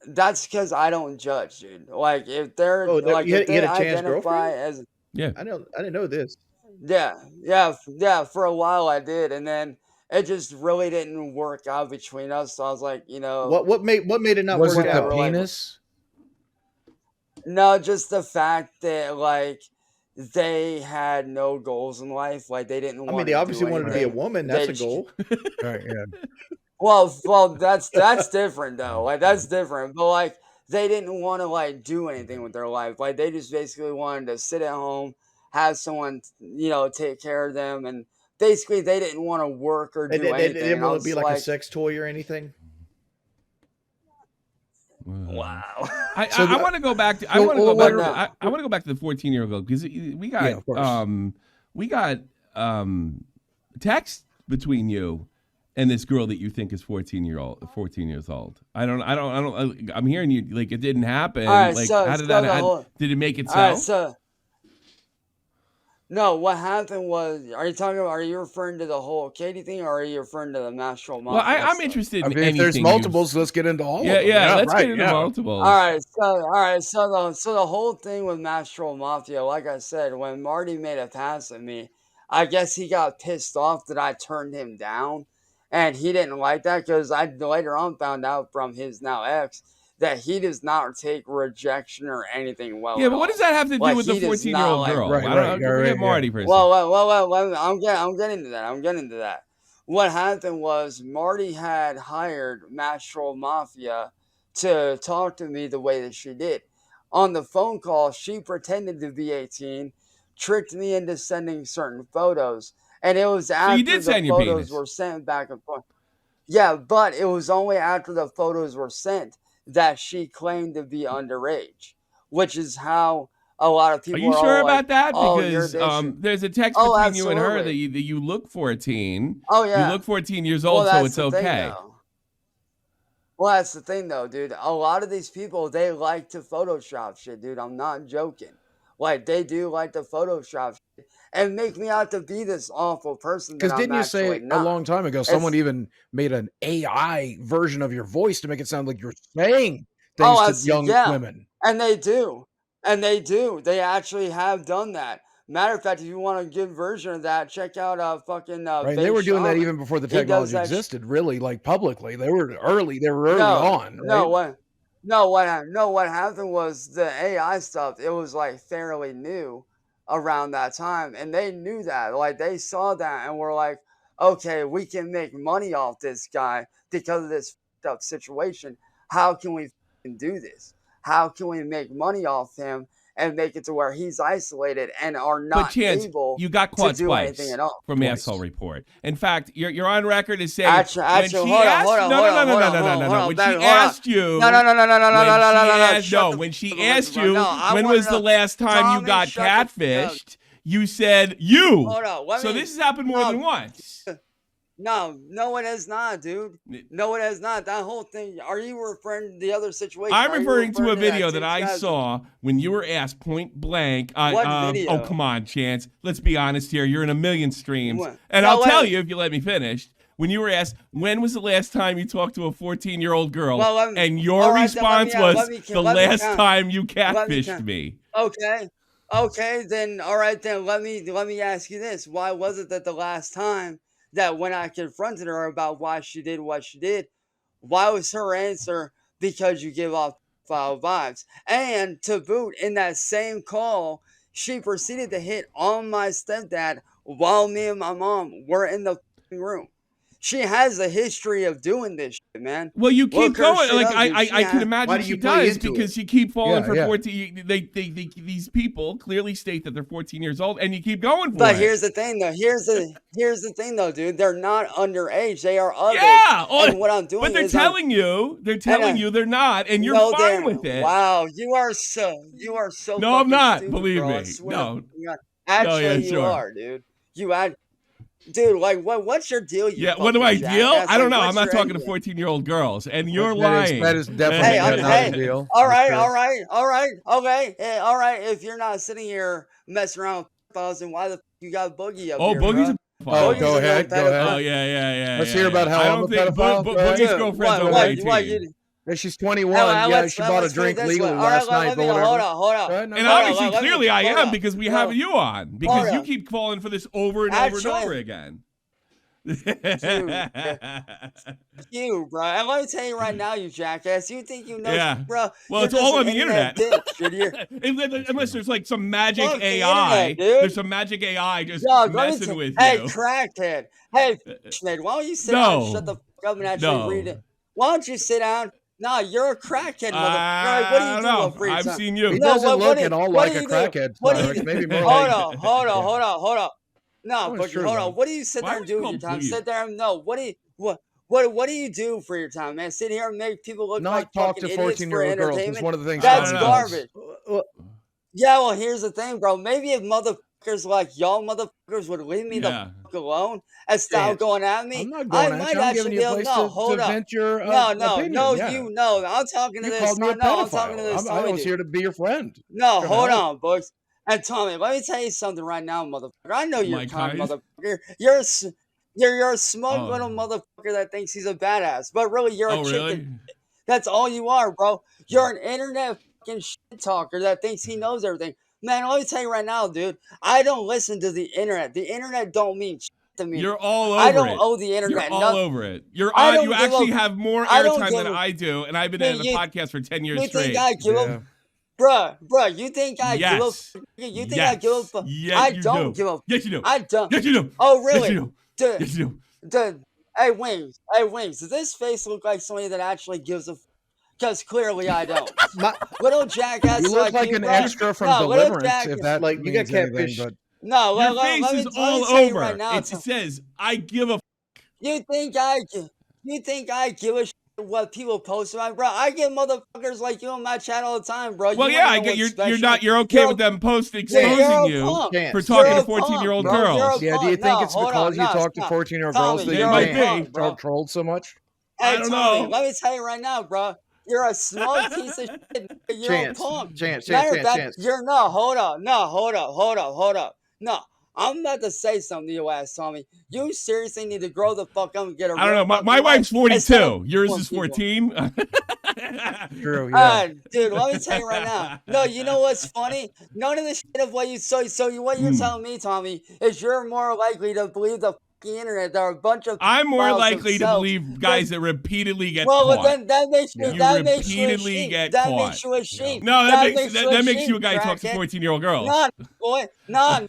That's because I don't judge, dude. Like Oh, if you they had a trans identify girlfriend? Yeah. I didn't know this. yeah, for a while I did, and then it just really didn't work out between us. So I was like, you know, What made it not Was work it the out? penis? no, just the fact that like they had no goals in life. Like they didn't I want mean, they to obviously do wanted to be a anything. woman. They That's a just goal. Right, yeah. well, that's different though. Like that's different. But like they didn't want to like do anything with their life. Like they just basically wanted to sit at home, have someone, you know, take care of them, and basically they didn't want to work or They do anything. didn't And I want to be was like a like, sex toy or anything. wow. I want to go back to I So, want to go what back are- to I want to go back to the 14-year-old girl because we got Yeah, of course. we got text between you and this girl that you think is 14 years old. I'm hearing you like it didn't happen. All right, like so- how did so that the whole- did it make All right, itself? so no, what happened was, are you referring to the whole Katie thing, or are you referring to the Mastro Well, Mafia I'm stuff? interested I in mean, if anything. there's multiples, let's get into all of them. yeah, let's right, get into yeah. multiples. All right, so the whole thing with Mastro Mafia, like I said, when Marty made a pass at me, I guess he got pissed off that I turned him down, and he didn't like that because I later on found out from his now ex that he does not take rejection or anything well. Yeah, at but what all. does that have to do Like, with the he does 14-year-old not like- girl? Right, I don't right, forget yeah, Marty for a second. Well, I'm getting to that. I'm getting to that. What happened was Marty had hired Mastro Mafia to talk to me the way that she did. On the phone call, she pretended to be 18, tricked me into sending certain photos, and it was after you did the send your photos penis. were sent back and forth. Yeah, but it was only after the photos were sent that she claimed to be underage, which is how a lot of Are people you are sure all about like, that? "Oh, you're Because this." there's a text Oh, between you and her that absolutely. you look 14. Oh yeah. You look 14 years Well, old, so that's it's the thing, okay. though. Well, that's the thing, though, dude. A lot of these people, they like to Photoshop shit, dude. I'm not joking. Like, they do like to Photoshop shit and make me out to be this awful person that Because I'm didn't you actually say not. a long time ago someone even made an AI version of your voice to make it sound like you're saying things to young women? And they do. And they do. They actually have done that. Matter of fact, if you want a good version of that, check out fucking Right, and they were doing that even before the He does technology that sh- existed, really, like publicly. They were early No, on, right? what happened was the AI stuff, it was like fairly new around that time, and they knew that. Like they saw that and were like, okay, we can make money off this guy because of this fucked up situation. How can we fucking do this? How can we make money off him and make it to where he's isolated and are But not Chance, able you got to caught do twice anything at all? from Twice. Asshole Report. In fact, you're on record as saying Actually, when she hold on, asked hold on, no, hold no, on, no, hold no, on, no, no, hold no, on, no. hold When on, she hold on. asked you, No. when she Shut the asked fuck- you, no, I when wanna was the know- last time you Tommy, got shut the- catfished? You said you. Hold on, So this has happened more than once. No, it has not, dude. No, it has not. That whole thing. Are you referring to the other situation? I'm Are you referring to a video that two I guys- saw when you were asked point blank. What Oh, video? come on, Chance. Let's be honest here. You're in a million streams. What? And No, I'll tell wait. you if you let me finish. When you were asked, when was the last time you talked to a 14-year-old girl? Well, let me- and your all right, then let response me- was, let me- the let me last count. time you Let me catfished count. me. Okay, then all right, then let me ask you this. Why was it that the last time that when I confronted her about why she did what she did, why was her answer because you give off foul vibes? And to boot, in that same call, she proceeded to hit on my stepdad while me and my mom were in the room. She has a history of doing this shit, man. Well, you keep Look her going. shit Like up, dude. I She can has- Why imagine do she you play does into because it? you keep falling Yeah, for yeah. 14. These people clearly state that they're 14 years old, and you keep going for But it. here's the thing, though. Here's the thing, though, dude. Th're not underage. They are of Yeah, age. And what I'm doing but they're is telling you they're not, and you're No, fine they're- with it. Wow, you are so No, I'm fucking not. stupid, Believe bro. I me. swear No. to God. Actually, yeah, you sure. are, dude. Dude, like, what's your deal? You Yeah, what do I fucking deal? jackass? I don't Like, know. I'm what's not your talking end to game? 14-year-old girls, and you're That lying. is definitely Hey, not hey, a deal. All for right, sure. all right, okay, all right. If you're not sitting here messing around with pedophiles, then why the fuck you got Boogie up Oh, here, Boogie's bro? a Oh, pedophile. Boogie's go a ahead, known go ahead. pedophile. Oh, yeah. Let's hear about how I I'm don't a think pedophile. Go ahead. Boogie's Dude, girlfriend's over what, 18. Yeah, she's 21. Hey, Yeah, she bought a let's put it drink this legally way. All last right, night, but hold whatever. on. Go ahead, no, And no, obviously, let me- clearly, I hold am on. because we No. have you on because Hold you on. keep calling for this over and over and Actually- over again. You, bro. And let me tell you right now, you jackass. You think you know, Yeah. bro? Well, You're it's all just on an the internet. bitch, dude. Unless there's like some magic Fuck the AI. internet, dude. There's some magic AI just Dog, let me messing with hey, you. crackhead. Hey, Nate, why don't you sit down and shut the No. fuck up and actually read it? Why don't you sit down? No, you're a crackhead, motherfucker. Like, what do you I do don't with know. free I've time? seen you. He No, doesn't look at all what like do a you do? crackhead, What do you Cyraxx. do? Maybe more Hold like. on, hold on, hold on, hold on. No, Oh, it's but true, hold though. on. What do you sit Why there and would do you with call your time? bleed? Sit there and no. What do you do for your time, man? Sit here and make people look Not like talk fucking to idiots for 14-year-old girls is entertainment? one of the things. That's Tommy does. garbage. Well, Yeah, well, here's the thing, bro. Maybe if motherfuckers like y'all motherfuckers would leave me the fuck alone and stop Chance. going at me, I'm not I going at might you. I'm actually giving be you a able place no, to hold up. vent your No, opinion. Yeah. you know. I'm talking to You this. called me a No, I'm talking to this pedophile. I Tommy was dude. here to be your friend. No, Trying to hold help. on, boys. And Tommy, let me tell you something right now, motherfucker. I know you're Mike kind, Heist? motherfucker. You're a smug Oh. little motherfucker that thinks he's a badass, but really you're Oh, a really? chicken. That's all you are, bro. You're an internet fucking shit talker that thinks he knows everything. Man, let me tell you right now, dude. I don't listen to the internet. The internet don't mean shit to me. You're all over I don't it. owe the You're internet all nothing. over it. You're I on. don't You give actually a- have more I don't airtime give than a- I do, and I've been Man, in the you- podcast for 10 years You straight. think I give Yeah. Bruh, you think I give a Yes. You think I give a fuck? Yes, I you don't do. give a Yes, you do. I don't. Yes, you do. Oh, Yes, really? you do. Dude, Yes, you do. dude. Hey, Wings, does this face look like somebody that actually gives a because clearly I don't. My, Little jackass you look like you, an bro. extra from No, little Deliverance, jack- if that like you got means anything. catfish. But No, Your let face me is tell all you over. right now. It says, I give a You think I give a shit what people post about, bro? I get motherfuckers like you on my chat all the time, bro. Well, you yeah, wanna I know get what's you're okay You're with them posting You're exposing a you punk. Chance. for talking You're to a punk, 14-year-old bro. girls. You're a yeah, do you punk. think No, it's hold because on. you No, talk to stop. 14-year-old Tommy, girls that It you're you might a be. punk, bro. get trolled so much? Hey, I don't Tommy, know. let me tell you right now, bro. You're a smug piece of shit. You're Chance. a punk. Chance. Matter of fact, Chance. you're no. Hold up. No, hold up. No, I'm about to say something to your ass, Tommy. You seriously need to grow the fuck up and get a I don't real know. My fucking wife's life instead of 42. Yours punk is people. 14. True, yeah. Dude, let me tell you right now. No, you know what's funny? None of the shit of what you what you're telling me, Tommy, is you're more likely to believe the fucking internet. There are a bunch of I'm more files likely to themselves believe guys that repeatedly get well, caught. then that makes you Yeah. You that makes you a repeatedly sheep. get That caught. makes you a sheep. No, that makes sheep, you a guy who talks to crackhead. 14-year-old girls. None, boy, none.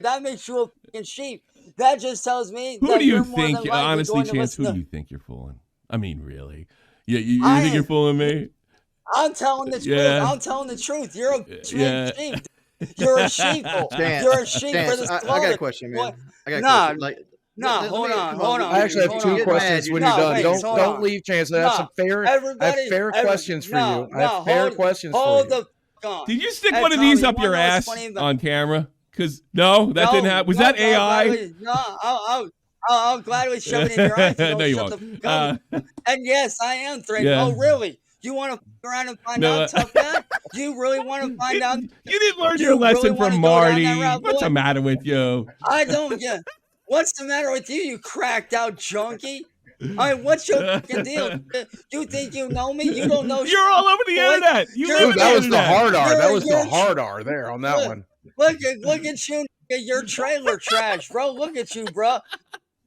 That makes you a fucking sheep. That just tells me Who that do you you're more think, than likely honestly, going to Chance, listen who to. do you think you're fooling? I mean, really. You I think you're am- fooling me? I'm telling the truth. Yeah. I'm telling the truth. You're a bitch Yeah. sheep. You're a sheeple. Chance, You're a sheep for Chance, the I slaughter. got a question, man. Boy, I got a Nah, question. Like, nah, let hold me- on, come hold on. we- I actually have you two get questions mad, when you you're get done. mad. wait, hold Don't on. leave, Chance. I have some fair. I have fair questions for you. I have fair questions for hold you. the fuck on. Did you stick Hey, one of these Tommy, up you your wanna know what's ass funny about- on camera? Because, no, that didn't happen. Was that AI? I'll gladly shove it in your eye if you don't No, you shut won't. the fuck up. And yes, I am threatened. Yeah. Oh, really? You want to fuck around and find No, out, tough guy? You really want to find out? You didn't learn You your lesson really wanna from go down Marty. that route, What's boy? the matter with you? I don't get. What's the matter with you, you cracked out junkie? I mean, what's your fucking deal? You think you know me? You don't know. You're all over the boy. internet. You You're- live Dude, in that the was the internet. hard R. That was the You're- hard R there on that Look. one. Look at you, your trailer trash, bro. Look at you, bro.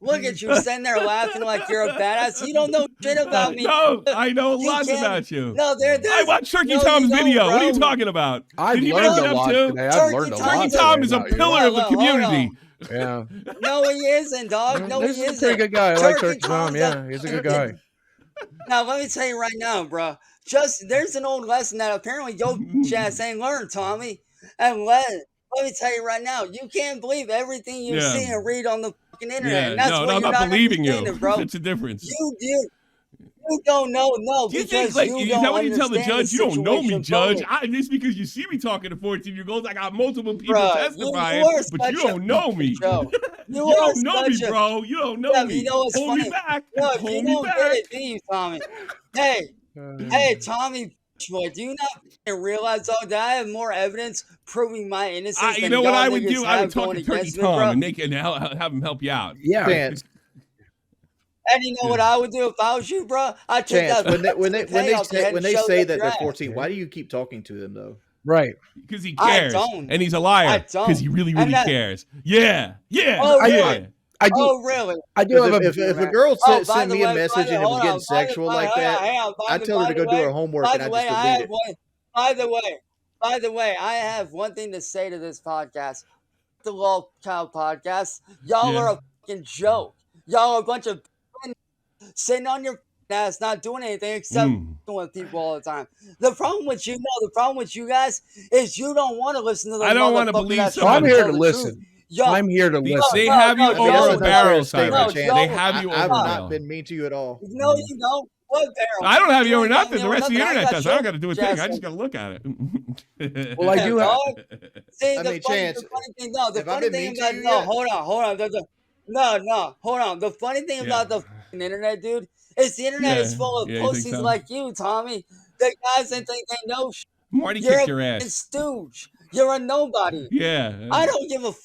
Look at you sitting there laughing like you're a badass. You don't know shit about me. No, I know You lots can't- about you. No, there's I watched Turkey no, Tom's you don't, video. What are you bro. talking about? I've Did you learned look a it up lot too? today. I've Turkey learned a Tom lot. Turkey today Tom is a about you. pillar of the Hold on. community. Yeah. No, he isn't, dog. No, He's he a isn't. pretty good guy. I like Turkey Turkey Tom. Tom's Yeah, he's a good guy. Now, let me tell you right now, bro. There's an old lesson that apparently your bitch ass ain't learned, Tommy. And let me tell you right now, you can't believe everything you Yeah. see and read on the fucking internet. Yeah, And that's no, what no, I'm you're not believing you. understanding, bro. That's the difference. You don't know, no, Do you because think, like, you is don't that what you tell the understand judge? You don't know me, situation judge. fully. Just because you see me talking to 14-year-olds, I got multiple people Bruh, testifying, you are but you such a don't know me. Joe. You are don't know me, such a- bro. You don't know Yeah, me. you know what's Hold funny? me back. Look, Hold you me don't back. get it, do you, Tommy? Hey, Tommy, boy, do you not realize, though, that I have more evidence proving my innocence You than know what y'all I would niggas do? I would have talk going to Turkey against me, Tom bro? and have him help you out. Yeah. Chance, And you know what I would do if I was you, bro? I'd take Chance. that When they shove say it up that your they're ass. 14, why do you keep talking to them though? Right. Because he I cares. don't. And he's a I liar. don't. Because he really, And really that- cares. Yeah. Yeah. Oh, yeah. really? I do. Oh, really? I do have a. If a girl Oh, by sent the me a way, message and it was hold getting on, sexual like hang on, that, hang on, I'd tell her to go do her homework by and the I'd way, just I delete have it. one. By the way, I have one thing to say to this podcast. The Lol Cow podcast. Y'all are a fucking joke. Y'all are a bunch of sitting on your ass, not doing anything except with people all the time. The problem with you guys is you don't want to listen to the I don't wanna motherfucker believe that's someone- trying I'm to here tell to the listen. truth. Yo, I'm here to listen. They have you no, over y'all- a barrel, Cyraxx. Chance. They have you I've over a not barrel. been mean to you at all. No, you don't. What barrel? I don't have you over ain't got nothing. me The over rest of the nothing. I internet got does. I don't your got to do a thing. I ass just got to look at it. Well, I do have. dog. See, I the mean, funny Chance, thing, no, the have I funny been thing mean to about, you no, yet? hold on. No, hold on. The funny thing about the fucking internet, dude, is the internet is full of Yeah, you think pussies so? like you, Tommy. The guys that think they know shit. Marty You're kicked a your fucking ass. stooge. You're a nobody. Yeah. I don't give a f.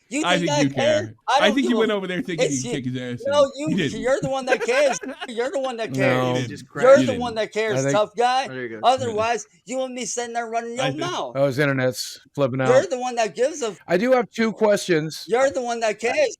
You I think think you care. I I don't think give you a went f- over there thinking It's you you. could kick his ass. No, and you didn't. you're the one that cares. You're the one that No. cares. You just You're crashed. You the didn't. one that I cares, think- tough guy. Oh, there you go. Otherwise, you wouldn't be sitting there running I your think- mouth. Oh, his internet's flipping out. You're the one that gives a. I do have 2 questions. You're the one that cares.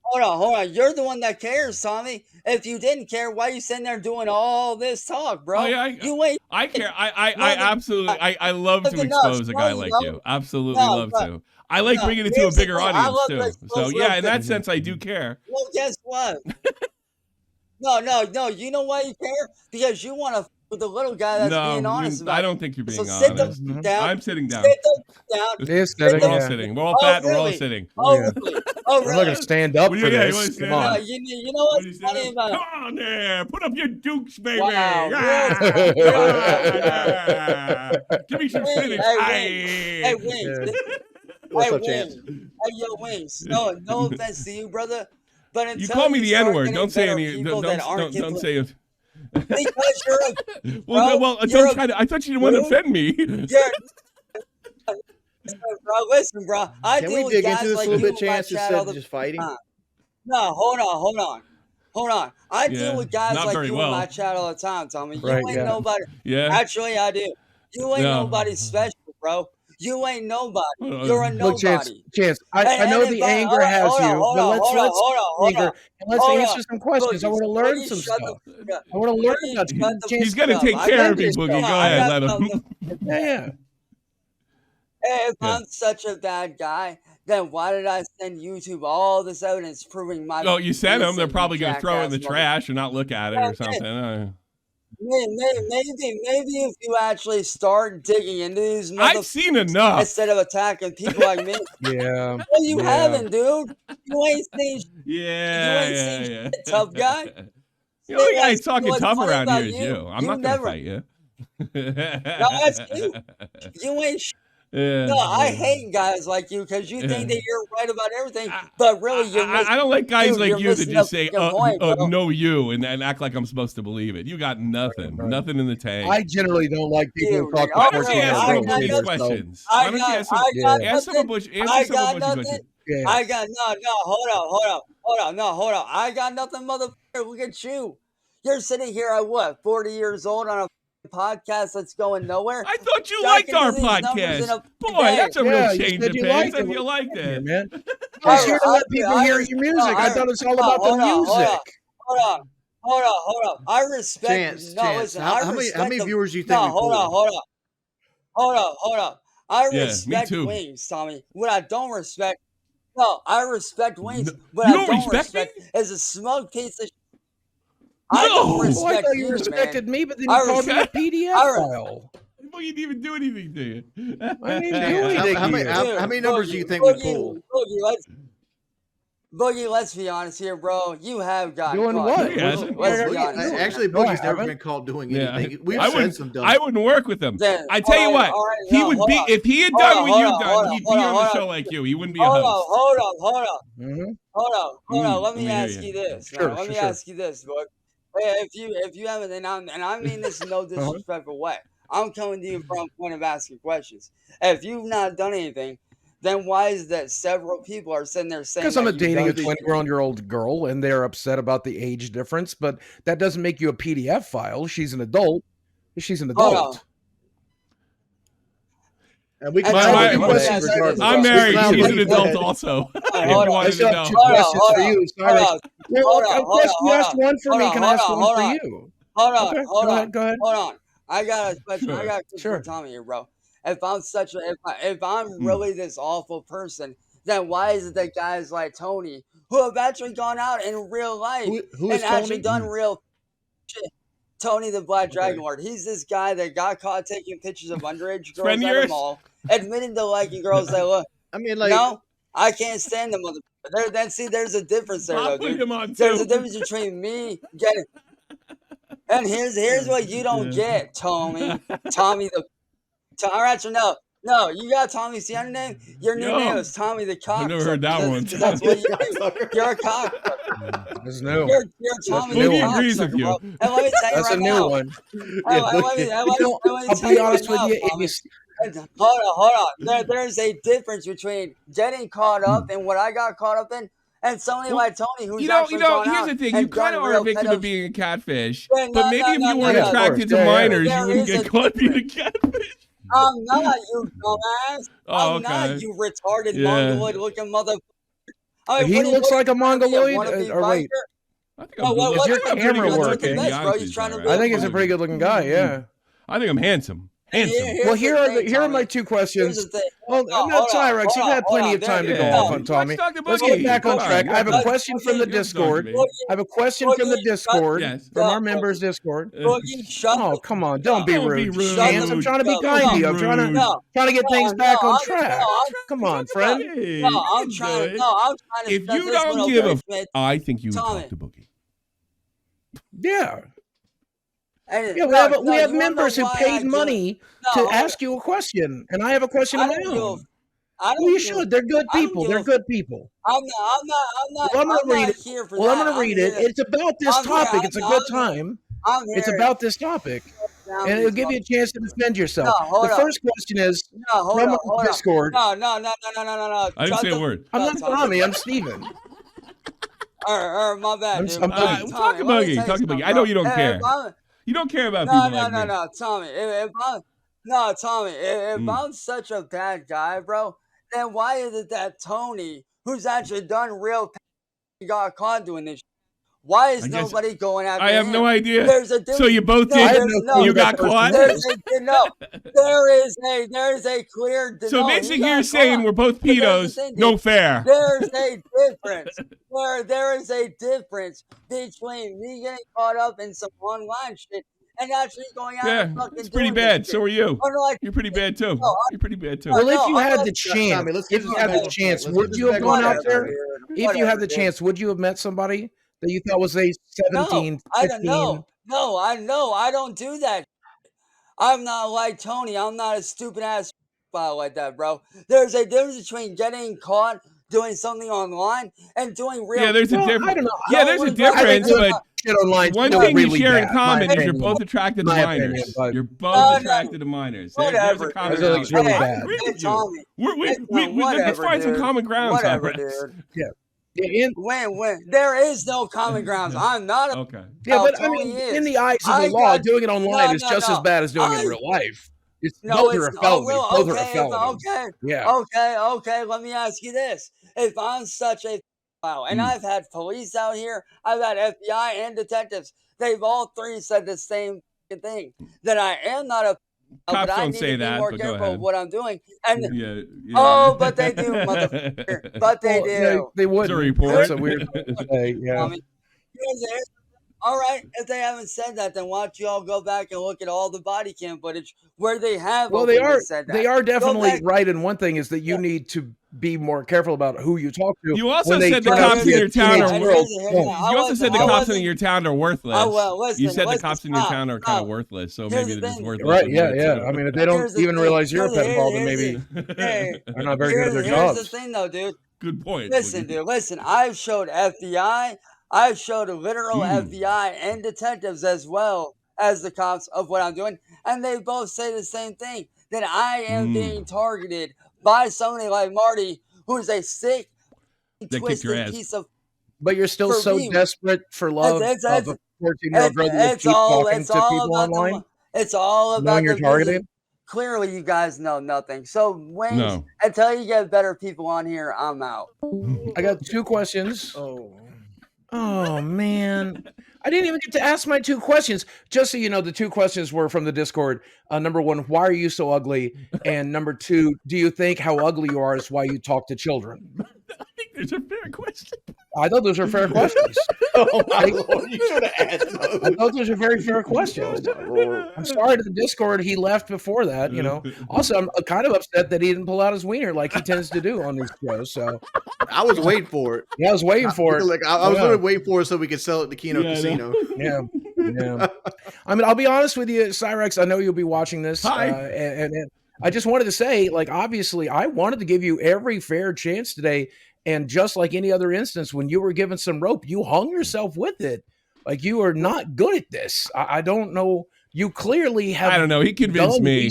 Hold on. You're the one that cares, Tommy. If you didn't care, why you sitting there doing all this talk, bro? Oh, yeah, you ain't. I care. I No, the- absolutely. I love to the nuts. expose a guy No, you like don't. you. Absolutely No, love but- to. I like no, bringing it to a here's the bigger thing. I audience love to too. expose So real yeah, in that quick. sense, I do care. Well, guess what? No. You know why you care? Because you want to f with the little guy that's being honest about I it. don't think you're being So sit honest. the f down. I'm sitting down. Sit the f down. Yes, We're all yeah. sitting. We're all Oh, fat. We're all really? sitting. Oh, Yeah. really? Oh, I'm not really? going to stand up Well, for yeah, you this. wanna Come stand No, on. you know what's funny about Come on there. Put up your dukes, baby. Wow, Ah, real- ah, give me some Wings, spinach. hey, Wings. What's Hey, up, Chance? Wings. Hey, yo, Wings. No offense to you, brother. But until You call me the start N word. getting Don't say better any. people that aren't Don't getting- say it. Because you're a Well, you're don't a- try to. I thought you didn't want to Rude. offend me. Listen, bro. I Can deal we with dig guys into this like a little you bit, in my Chance, chat instead all of the just fighting? time. No, hold on. I Yeah, deal with guys not like very you well. in my chat all the time, Tommy. You Right, ain't yeah. nobody. Yeah. Actually, I do. You ain't No. nobody special, bro. You ain't nobody. Hold on. You're a Look, Chance, nobody. I know the anger has you, but let's anger and let's hold answer on. some questions. I Boogie, want to learn Boogie, some shut the stuff. fuck up. I want to learn Boogie, about shut you. the Chance, He's got to fuck take up. care I of me, got- Boogie. Go I ahead. got Let him. yeah. If Yeah. I'm such a bad guy, then why did I send YouTube all this evidence proving my? Oh, you sent them. They're innocent, probably going to throw it in the jackass mother- trash and not look at it or Okay. something. Maybe if you actually start digging into these I've motherfuckers seen enough. instead of attacking people like me. Yeah. No, you Yeah. haven't, dude. You ain't seen Yeah, ain't yeah, seen yeah. shit, tough guy. The only guy What's talking tough funny around here about is you, you. I'm you not going to never- fight you. that's you. You ain't. Yeah. No, I hate guys like you because you think that you're right about everything, I- but really you're. I don't like guys Dude, like you're you that missing just a say, fucking point, bro. no, you, and act like I'm supposed to believe it. You got nothing. Right. Nothing in the tank. I generally don't like people who Dude, talk why Why to don't you really? ask I some girls of got Bush's either, so, questions? I Why don't you got- ask some, I got ask some of nothing. Bush, I answer some got of Bush's nothing. questions? yeah. I got hold on. I got nothing, motherfucker. Look at you. You're sitting here at what, 40 years old on a podcast that's going nowhere? I thought you I liked can do our these numbers podcast. in a Boy, day. that's a Yeah, real you change said of you pace liked if it. you liked Yeah, it. man. I was here to let people hear your music. I thought it's all about the music. Hold on. I respect. Chance. How many viewers do you think No, we hold pulled? on. I Yeah, me respect too. Wings, Tommy. What I don't respect. No, I respect Wings. No, What you I don't don't respect me? is a smug piece of. No! I don't Oh, I respect thought you you, respected man. me, but then I you called me a respect- PDF I- file. Well, you didn't even do anything to you. I didn't do Chance, anything how many- to you. how many numbers do you think we pulled? Boogie, let's be honest here, bro. You have got Doing caught. what? Yeah, Let's What be are you honest. doing? Actually, No, I Boogie's never haven't. been called doing Yeah, anything. We've I said wouldn't. some dumb I wouldn't work with him. Then, I tell you all what, right, he no, would hold be on. if he had Hold done on, what hold you've on, done. hold on, He'd be hold on, on the hold show on. like you. He wouldn't be a Hold host. on. Mhm. Hold on. Let me hear ask you. you this. Sure, Let me sure. ask you this, boy. If you haven't, and I mean this in no disrespectful way. I'm coming to you from a point of asking questions. If you've not done anything, then why is that several people are sitting there saying Because I'm that you've dating a done 21-year-old girl, and they're upset about the age difference, but that doesn't make you a PDF file. She's an adult. She's an Hold adult. on. And we can And tell my- you my- what questions regardless. regardless. I'm married. Go She's ahead. an adult also. Hold if you wanted I to still have know. two Hold on, questions hold for on, you, hold Cyraxx. on, Well, hold of on, course, you asked one for hold me. on, Can I hold ask on, one hold for on, you? hold on, Okay, hold go on, ahead. Go ahead. hold on. I got a question. I Sure. got a question for Sure. Tommy here, bro. If I'm such a, if I'm Mm. really this awful person, then why is it that guys like Tony, who have actually gone out in real life Who is and actually Tony? done real shit? Tony the Black Dragon Okay. Lord. He's this guy that got caught taking pictures of underage Friend girls of at a yours? mall, admitting to liking girls that look. I mean, like, No, I can't stand the motherfucker. There, then see, there's a difference there, I'll though, put dude. him on There's a too. difference between me getting. And here's what you don't Yeah. get, Tommy. Tommy the. All right, so no, you got Tommy. See your name? Your new name Yo, is Tommy the I've never heard that cocksucker. one. Because that's what you do. You're a cocksucker. That's new. You're That's Tommy a the new Boogie one. agrees with cocksucker, bro. you. And let me tell you That's a right new now. one. And yeah, let me I'll tell be you right honest with now, you. If Tommy. you, Hold on. There's a difference between getting caught up in what I got caught up in and somebody Well, like Tony who's actually gone here's out the thing. You and kind done of are a real victim of pedo. being a catfish. Yeah, But no, maybe if you weren't Yeah, of course. attracted to Yeah, yeah. minors, you There wouldn't is a get caught being a difference. catfish. I'm not, you dumbass. Oh, I'm not, okay. you retarded Yeah. mongoloid looking motherfucker. I mean, he looks like a trying to be mongoloid. wannabe Or wait, biker? I think I'm good What, is looking. your I think I'm pretty camera good what's with looking, the working? to be best, bro? honest He's with trying you, to be I a think he's a fucking. pretty good looking guy. Yeah. I think I'm handsome. Handsome. Well, Here's the thing, here are my Tommy. two Here's questions. the thing. Well, No, not Cyraxx. You've had plenty of time to go Yeah. off on Tommy. Let's talk to Let's get Boogie. back on Come track. on. I have a Yeah. question from the You have to talk to Discord. me. I have a question from the Discord. Yes. From our members Discord. Boogie, shut Oh, the come on. Don't be Don't rude. be Chance, I'm rude. trying to be No, kind no, to you. I'm trying no, to get things back on track. no, Come Talk on, to friend. Boogie. no, You I'm can do trying it. to, no, I'm trying to If set you this one don't up give very a, Smith. I think you would Tommy. talk to Boogie. Yeah. And Yeah, we no, have no, we have you wanna know members who why I paid do it? money No, to hold on. ask you a question, and I have a question I of my don't give a, own. I Well, you don't give, should. They're good I don't people. give They're a, good people. I'm not, Well, I'm I'm gonna read not it. here for Well, I'm that. gonna I'm read it. here, It's about this I'm here, topic. It's a good I'm here, time. I'm It's here. about this topic, Down and it'll these give you a chance to defend No, yourself. The hold up. first question is No, hold from up, our hold up. Discord. No. I didn't Shut say a the word. I'm fuck not up, Tommy. Tommy. I'm Steven. My bad, dude. I'm Tommy, Boogie. Talk to let me Boogie. tell you Talk to Boogie. something, I know bro. you don't care. If I'm, You don't care about people like me. no, Tommy. If I'm, no, Tommy. If Mm. I'm such a bad guy, bro, then why is it that Tony, who's actually done real, got caught doing this? Why is I guess- nobody going after I have him? no idea. There's a difference. So you both No, did? I have there's no no. clue You who that got person caught? There's is. no. There is a clear. So no, he basically, got you're saying caught. we're both But there's the pedos. thing, No dude. fair. There's a difference. There is a difference between me getting caught up in some online shit and actually going out Yeah, and fucking it's pretty doing this bad. shit. So are you. Unlike, You're pretty bad too. no, You're pretty bad too. Well, if no, you had unless, the chance, Tommy, let's if get you this had back the on track. chance, Let's would get this you have back on gone out track there? right here. If you had the dude. chance, would you have met somebody that you thought was a No, 17, I don't 15? know. I don't do that. I'm not like Tony. I'm not a stupid ass file like that, bro. There's a difference between getting caught doing something online and doing real. Yeah, there's a Well, I difference. don't know. Yeah, there's a one's like- I think difference, doing but shit online one still thing you really share in bad, my common is you're opinion. both attracted to My minors. opinion, but You're both No, attracted to minors. There's a whatever, common I feel like it's really ground. bad. I agree Hey, with you. Tommy. Let's find some dude. common ground, Whatever, Cyraxx. dude. Yeah, When there is no common grounds. I'm not a Okay. yeah, but I Tony mean, is. in the eyes of the I law, got doing it online is no, just as no. bad as doing it in I real life. no, Both are it's a felony. well, Both are a okay, felony. Yeah. okay. Let me ask you this: if I'm such a file, and Mm. I've had police out here, I've had FBI and detectives. They've all three said the same thing, that I am not a Cops but I don't need say to be that, more but go careful ahead. of what I'm doing. And Yeah. oh, but they do, motherfucker. But they do. They It's a wouldn't. report. That's a weird thing to say. Yeah. Tommy. All right, if they haven't said that, then why don't you all go back and look at all the body cam footage where they have Well, they openly said that. they are definitely back- right. And one thing is that you Yeah. need to be more careful about who you talk to. You also when they said the turn out cops to in be a your town teenage are girl. You also said the cops in your town are worthless. Oh, well, listen, You said the listen, cops in your stop, town are kind of stop. worthless, so Here's maybe the it's thing. worthless. Right? to Yeah, admit yeah. too. I mean, if they don't Here's the even thing. realize you're a Here's- pedophile, then here's maybe Hey, they're not very good at their here's the jobs. thing, though, dude. Good point. Listen, Boogie. dude. Listen, I've showed FBI, I've showed literal FBI and detectives as well as the cops of what I'm doing, and they both say the same thing, that I am being targeted by somebody like Marty, who is a sick, kicked your twisted ass. piece of. But you're still For so me, desperate for love it's- of a 14-year-old girl that you keep talking to people online, It's all about knowing you're the targeted. clearly you guys know nothing. So Wings, No. until you get better people on here, I'm out. I got 2 questions. Oh man. I didn't even get to ask my 2 questions. Just so you know, the 2 questions were from the Discord. Number 1, why are you so ugly? And number 2, do you think how ugly you are is why you talk to children? I think there's a fair question. I thought those were fair questions. Oh my lord, you should have asked those. I thought those were very fair questions. I'm sorry to the Discord. He left before that, you know. Also, I'm kind of upset that he didn't pull out his wiener like he tends to do on these shows. So I was waiting for it. yeah, I was waiting for it. Like I was Yeah. really waiting for it so we could sell it at the Keno Yeah, I know. Casino. Yeah, yeah. I mean, I'll be honest with you, Cyraxx. I know you'll be watching this, Hi. and I just wanted to say, like, obviously, I wanted to give you every fair chance today. And just like any other instance, when you were given some rope, you hung yourself with it. Like, you are not good at this. I don't know. You clearly have. I don't know. He convinced done me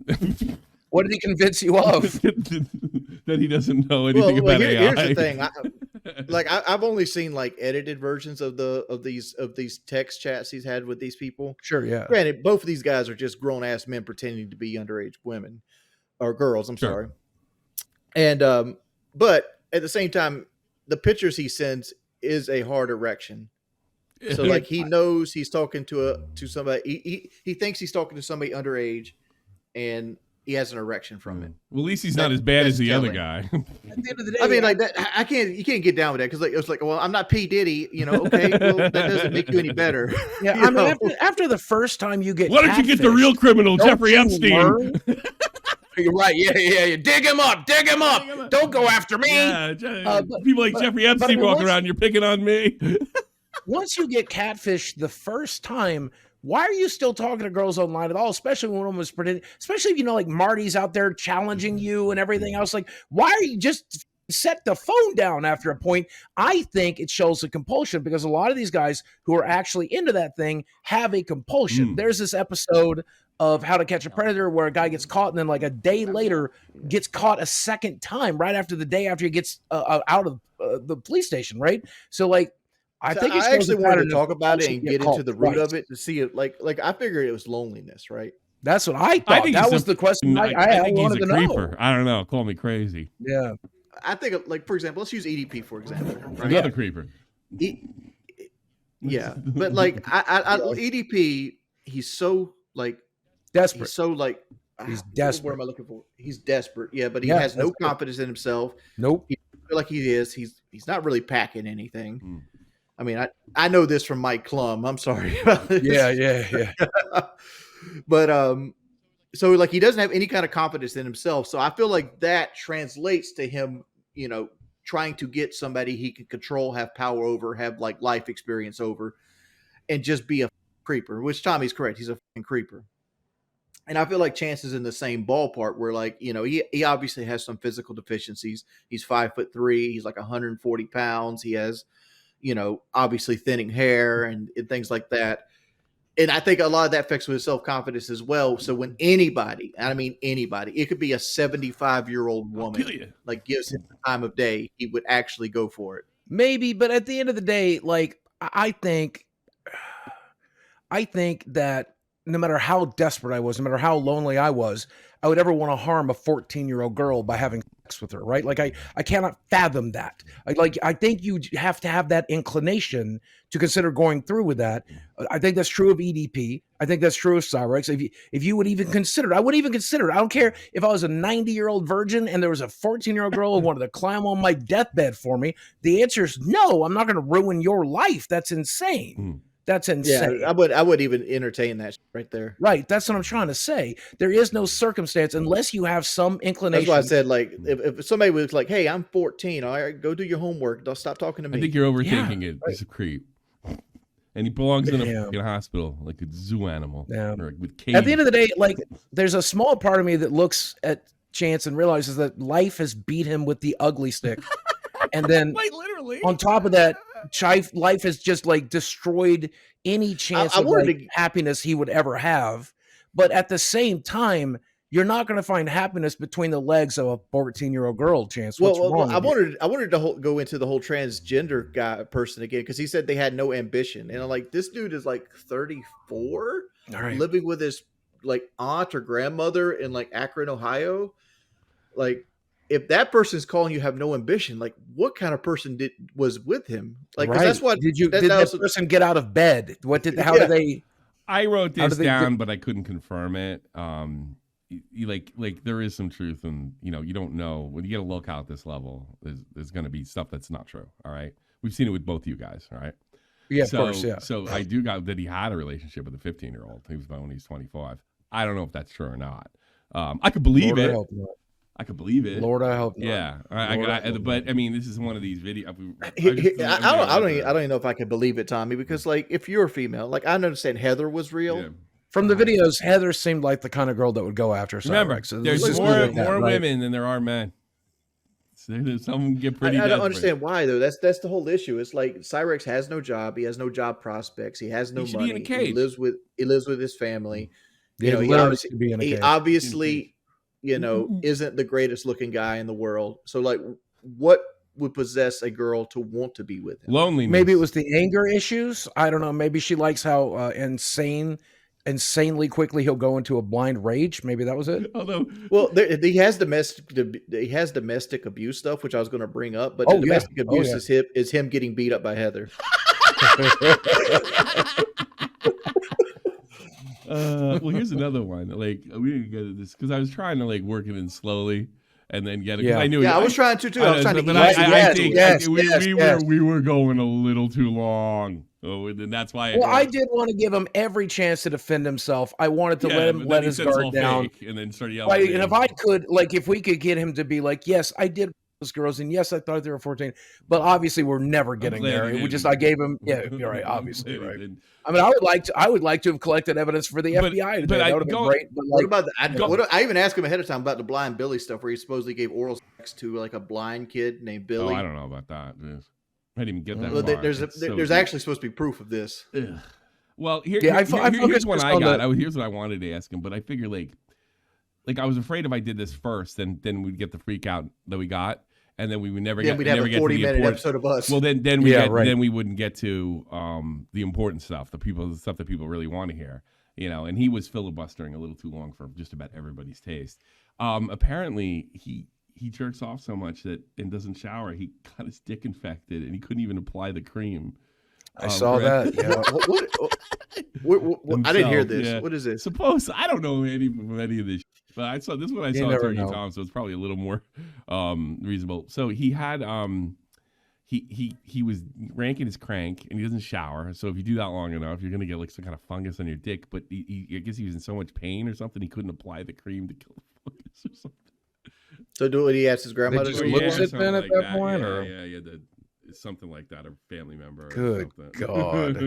these things. What did he convince you of? that he doesn't know anything about AI. Here's the thing. I've only seen like edited versions of these text chats he's had with these people. Sure, yeah. Granted, both of these guys are just grown ass men pretending to be underage women or girls. I'm Sure. sorry. And but at the same time, the pictures he sends is a hard erection. So like he knows he's talking to somebody. He thinks he's talking to somebody underage, and he has an erection from it. Well, at least he's not as bad as the other guy. At the end of the day, I mean, like that. You can't get down with that because like it was like, well, I'm not P Diddy, you know. Okay, well, that doesn't make you any better. yeah. You I mean, know? after the first time you get, Why don't you get the real criminal, don't Jeffrey you Epstein? learn? You're right. Yeah. Dig him up. Don't go after me. Yeah, but- people like Jeffrey Epstein walk once- around, you're picking on me. Once you get catfished the first time, why are you still talking to girls online at all? Especially when one was pretending, especially if you know, like Marty's out there challenging you and everything else. Like, why are you just set the phone down after a point? I think it shows a compulsion because a lot of these guys who are actually into that thing have a compulsion. There's this episode of How to Catch a Predator where a guy gets caught and then like a day later gets caught a second time right after the day after he gets out of the police station, right? So like, I think I actually wanted to talk about it and get into the root of it to see it. Like I figured it was loneliness, right? That's what I thought. think that he's was the question I think he's wanted a to creeper. know. I don't know. Call me crazy. Yeah. I think, like for example, let's use EDP for example. Right? Another creeper. Yeah, but like EDP, he's so like Desperate. he's so like He's what desperate. am I looking for? He's desperate. Yeah, but he Yeah, has no that's good. confidence in himself. Nope. He feel like he is. He's not really packing anything. I mean, I know this from Mike Klum. I'm sorry about this. Yeah. But so like he doesn't have any kind of confidence in himself. So I feel like that translates to him, you know, trying to get somebody he can control, have power over, have like life experience over, and just be a creeper, which Tommy's correct. He's a fucking creeper. And I feel like Chance is in the same ballpark where like, you know, he obviously has some physical deficiencies. He's 5'3". He's like 140 pounds. He has, you know, obviously thinning hair and things like that. And I think a lot of that affects with his self-confidence as well. So when anybody, and I mean anybody, it could be a 75-year-old woman, like gives him the time of day, he would actually go for it. Maybe, but at the end of the day, like I think that no matter how desperate I was, no matter how lonely I was, I would ever want to harm a 14-year-old girl by having sex with her, right? Like I cannot fathom that. I think you have to have that inclination to consider going through with that. I think that's true of EDP. I think that's true of Cyraxx. If you would even consider it, I wouldn't even consider it. I don't care if I was a 90-year-old virgin and there was a 14-year-old girl who wanted to climb on my deathbed for me. The answer is no. I'm not going to ruin your life. That's insane. That's insane. Yeah, I would even entertain that right there. Right. That's what I'm trying to say. There is no circumstance unless you have some inclination. That's why I said, like, if somebody was like, hey, I'm 14, all right, go do your homework. Don't stop talking to me. I think you're overthinking it. He's a creep. And he belongs in a fucking hospital, like a zoo animal. Yeah. Or with At the end of the day, like, there's a small part of me that looks at Chance and realizes that life has beat him with the ugly stick. And then Like, literally. on top of that, life has just like destroyed any chance of like, happiness he would ever have. But at the same time, you're not going to find happiness between the legs of a 14-year-old girl. Chance, what's wrong? I wanted to go into the whole transgender person again because he said they had no ambition, and I'm like, this dude is like 34, All right. living with his like aunt or grandmother in like Akron, Ohio, like if that person's calling you have no ambition, like what kind of person was with him? Like, 'cause that's what did that person get out of bed? How did they? I wrote this down, but I couldn't confirm it. Like there is some truth, and you don't know when you get a look out at this level. There's going to be stuff that's not true. All right, we've seen it with both you guys. All right. Yeah, of course. Yeah. So I do got that he had a relationship with a 15-year-old. He was when he's 25. I don't know if that's true or not. I could believe it. I could believe it. Lord, I hope not. Yeah, but I mean, this is one of these videos. I don't even know if I could believe it, Tommy, because like if you're a female, like I understand Heather was real. Yeah. From the videos, Heather seemed like the kind of girl that would go after Cyraxx. Remember, there's more women than there are men. So some get pretty. I don't understand why though. That's the whole issue. It's like Cyraxx has no job. He has no job prospects. He has no money. Be in a cage. He lives with his family. He obviously isn't the greatest looking guy in the world. So like, what would possess a girl to want to be with him? Loneliness. Maybe it was the anger issues. I don't know. Maybe she likes how insanely quickly he'll go into a blind rage. Maybe that was it. Well, he has domestic abuse stuff, which I was going to bring up. But domestic abuse is him getting beat up by Heather. Well, here's another one. Like we didn't get this because I was trying to like work it in slowly and then get it. Yeah, I knew. I was trying to too. I was trying to. I think we were going a little too long. Oh, and that's why. I did want to give him every chance to defend himself. I wanted to let him let his guard down, and then start yelling. And if I could, like, if we could get him to be like, "Yes, I did those girls, and yes, I thought they were 14," but obviously we're never getting there. I gave him. Yeah, you're right. Obviously, right. I mean, I would like to have collected evidence for the FBI. That would have been great. But what about I even asked him ahead of time about the blind Billy stuff, where he supposedly gave oral sex to like a blind kid named Billy. I don't know about that. I didn't even get that. Well, there's actually supposed to be proof of this. Ugh. Well, here's what I got. Here's what I wanted to ask him, but I figure like I was afraid if I did this first, then we'd get the freak out that we got, and then we would never get. We'd have a 40-minute episode of us. Well, then we wouldn't get to the important stuff, the stuff that people really want to hear, And he was filibustering a little too long for just about everybody's taste. Apparently, he jerks off so much and doesn't shower. He got his dick infected, and he couldn't even apply the cream. I saw that. Yeah. I didn't hear this. Yeah. What is this? I don't know any of this, but I saw this one. I saw 30 times, so it's probably a little more reasonable. So he had he was ranking his crank, and he doesn't shower. So if you do that long enough, you're gonna get like some kind of fungus on your dick. But I guess he was in so much pain or something, he couldn't apply the cream to kill the fungus or something. So do he ask his grandmother to look at then at that point? Something like that, a family member. Good God.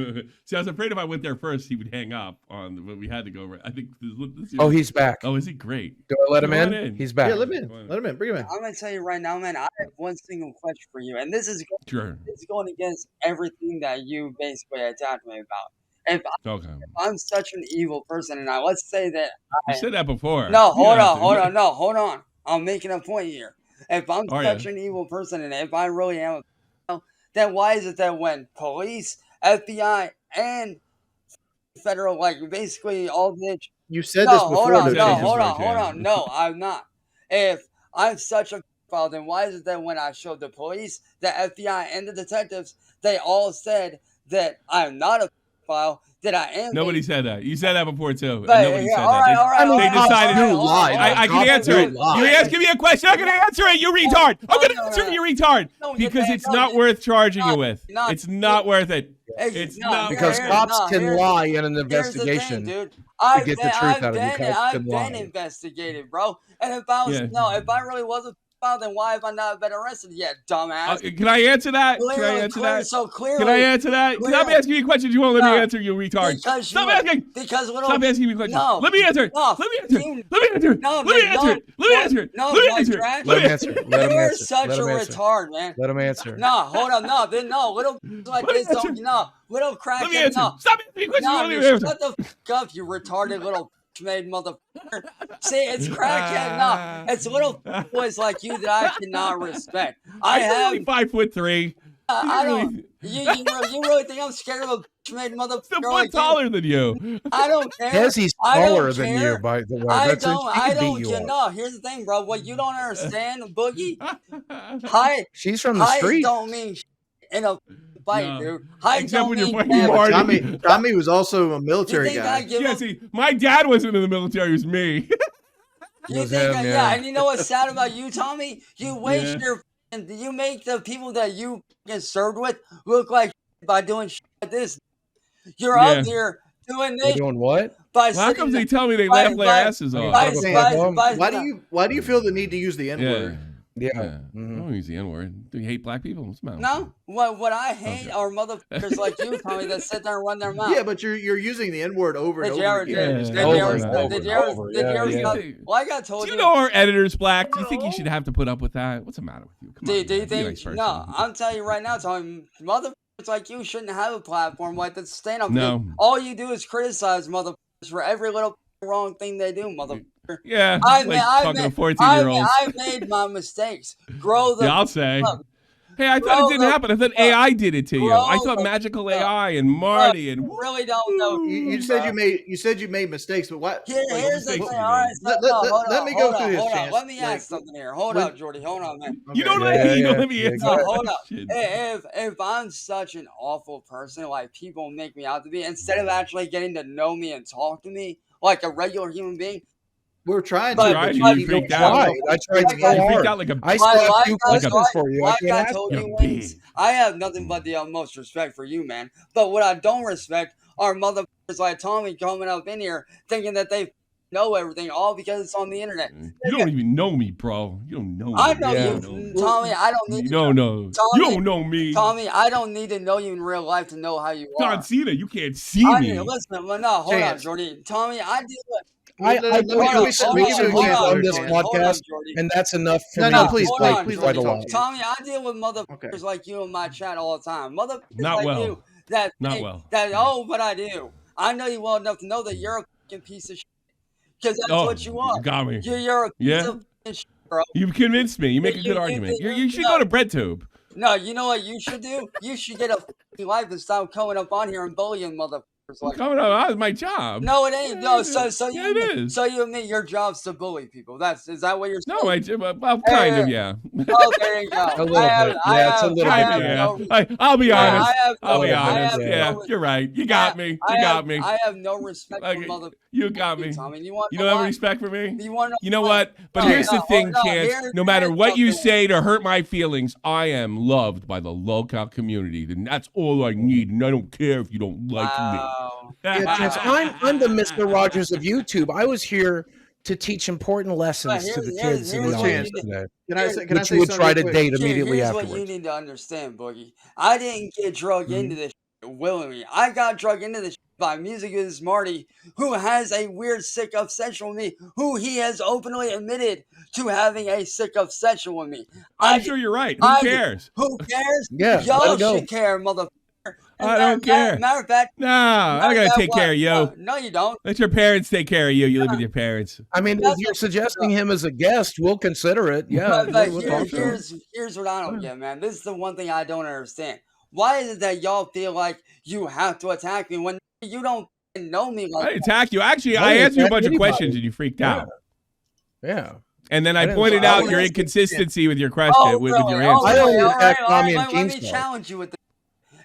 See, I was afraid if I went there first, he would hang up on, but we had to go. I think this he's back. Oh, is he great? Do I let him in? He's back. Yeah, let him in. Let him in. Bring him in. I'm going to tell you right now, man, I have one single question for you. And this is going against everything that you basically attacked me about. If I'm such an evil person, and let's say that you said that before. No, hold on. I'm making a point here. If I'm such an evil person, and if I really am, then why is it that when police, FBI, and federal, like basically all the... You said this before. Hold on. No, I'm not. If I'm such a pedophile, then why is it that when I showed the police, the FBI, and the detectives, they all said that I'm not a pedophile, that I am... Nobody said that. You said that before, too. But, nobody said that. All right. They decided to lie. I can answer it. You're asking me a question. I'm going to answer it, you retard. I'm going to answer it, you retard. Because it's not worth charging you with. It's not worth it. It's not because cops can lie in an investigation to get the truth out of you. I've been investigated, bro. And if I really wasn't, then why have I not been arrested yet, dumbass? Can I answer that? So clearly. Can I answer that? Because I'm asking you questions you won't let me answer, you retard. Stop asking. Stop asking me questions. No. Let me answer it. Let me answer it. Let me answer it. Let me answer it. Let me answer it. No, let me answer it. Let him answer. You're such a retard, man. Let him answer. No, hold on. No, little like this don't. No, little crackhead. Let me answer. No. Stop asking me questions. Shut the fuck up, you retarded little made motherfucker. See, it's crackhead. No, it's little boys like you that I cannot respect. I'm only 5'3". I don't. You really think I'm scared of a bitch-made motherfucker the foot like taller you? than you. I don't care. Hezzy's I taller don't than you, care. by the way. I That's don't. she I could beat don't you care. up. No, here's the thing, bro. What you don't understand, Boogie, height She's from the height street. don't mean shit in a fight, No. dude. Height Except don't when you're mean fighting Yeah, damn. but Marty. Tommy was also a You military think I guy. give Yeah, him? see, my dad wasn't in the military. It was me. It You was think? him, Yeah. yeah. And you know what's sad about you, Tommy? You waste Yeah. your. You make the people that you served with look like shit by doing shit like this. You're Yeah. up here doing You're this doing what? by Well, how come sitting. they tell me they by- laugh their by- asses off? by- Double by- click on. by- Why do you feel the need to use the N Yeah. word? Yeah. I don't use the N word. Do you hate black people? What's the matter with No, what I hate are motherfuckers like you, Tommy, that sit there and run their mouth. Yeah, but you're using the N word over and Did you over ever? again. Yeah. It's Did never you ever? gonna over Did stop. you ever? over. Did you ever? Yeah, stop- yeah. Well, I got told Do you. you know our editor's black? Do you think you should have to put up with that? What's the matter with you? Come on, Do you man. Be a think? nice person. No, I'm telling you right now, Tommy. Motherfuckers like you shouldn't have a platform like that. Stand up. No. All you do is criticize motherfuckers for every little wrong thing they do, motherfucker. Yeah, I like talking to 14-year-olds. I made my mistakes. Grow the. Yeah, I'll say. up. Hey, I thought Grow it didn't the happen. I thought fuck. AI did it to you. I Grow thought the magical fuck. AI and Marty and You really don't know. You said you made mistakes, but what? Here's the mistakes thing. you All made? right, so, Let me go through this, hold on. Chance. Let me Like, ask something here. Hold when- on, Jordy. Hold on, man. You don't Yeah, let me. You yeah, don't let me yeah, answer. No, that hold up. question. If I'm such an awful person, like people make me out to be, instead of actually getting to know me and talk to me like a regular human being, We're trying But- to, Tried, but you you freaked don't out. want I tried Like, so You freaked hard. out like a. I still have a few like, questions for you. I like can't I ask told you. you, You're Wings, big. I have nothing but the utmost respect for you, man. But what I don't respect are motherfuckers like Tommy coming up in here thinking that they know everything, all because it's on the internet. You don't even know me, bro. You don't know me. I know Yeah. you, don't Tommy. I don't need You to don't know. Tommy, You don't know me. Tommy, I don't need to know you in real life to know how you are. John Cena, you can't see I me. mean, listen, well, no, hold on, Chance. Jordy. Tommy, I deal with. Let me- I let think me- we let me should give you an move example on there, this Chance. podcast, Jordy. and that's enough for No, me no, to please, just, hold like, on, please try let to me talk lie. to you. Tommy, I deal with motherfuckers Okay. like you in my chat all the time. Motherfuckers Not like well. you that Not think well. that but I do. I know you well enough to know that you're a fucking piece of shit. Because that's what you are. Got me. You're a piece Yeah? of fucking shit, bro. You've convinced me. You make a You- good you- argument. you- You should no. go to BreadTube. No, you know what you should do? You should get a fucking life and stop coming up on here and bullying motherfuckers like Coming up, that was my job. No, it ain't. No, so Yeah, you it is. so you admit your job's to bully people. Is that what you're No, saying? well, kind of, yeah. Oh, there you go. A little bit. Yeah, it's a little I bit, have yeah. no- I'll be Yeah, honest. I have I'll be no- I honest. have Yeah, no- you're right. You got me. You got me. I have no respect Like, for mother. you got me. Tommy, you want You to don't know have why? respect for me? You want to You know what? But No, here's the no, thing, no, Chance. here's- No matter here's what you something. say to hurt my feelings, I am loved by the local community. And that's all I need. And I don't care if you don't like Wow. me. Yeah, Chance, I'm the Mr. Rogers of YouTube. I was here to teach important lessons to the kids in the here's- audience here's- today, Can I say which say you would something try real to quick? date immediately Here's what you afterwards. need to understand, Boogie. I didn't get drug Mm-hmm. into this shit willingly. I got drug into this shit by music is Marty, who has a weird sick obsession with me, who he has openly admitted to having a sick obsession with me. I'm sure you're right. Who I- cares? Who cares? Yeah, let Y'all it go. should care, motherfucker. I don't care. Matter of fact, No, I gotta take care of you. No, you don't. Let your parents take care of you. You live with your parents. I mean, if That's you're what- suggesting him as a guest, we'll consider it. Yeah, But we'll talk to him. here's what I don't get, man. This is the one thing I don't understand. Why is it that y'all feel like you have to attack me when you don't know me I like didn't attack you. Actually, I I didn't asked you a attack bunch of anybody. questions and you freaked Yeah. out. Yeah. And then I I didn't- pointed I out don't your ask- inconsistency with your question, Oh, with really? your Oh, answer. I don't really? All attack right, Tommy all and right, let me Keemstar. challenge you with this.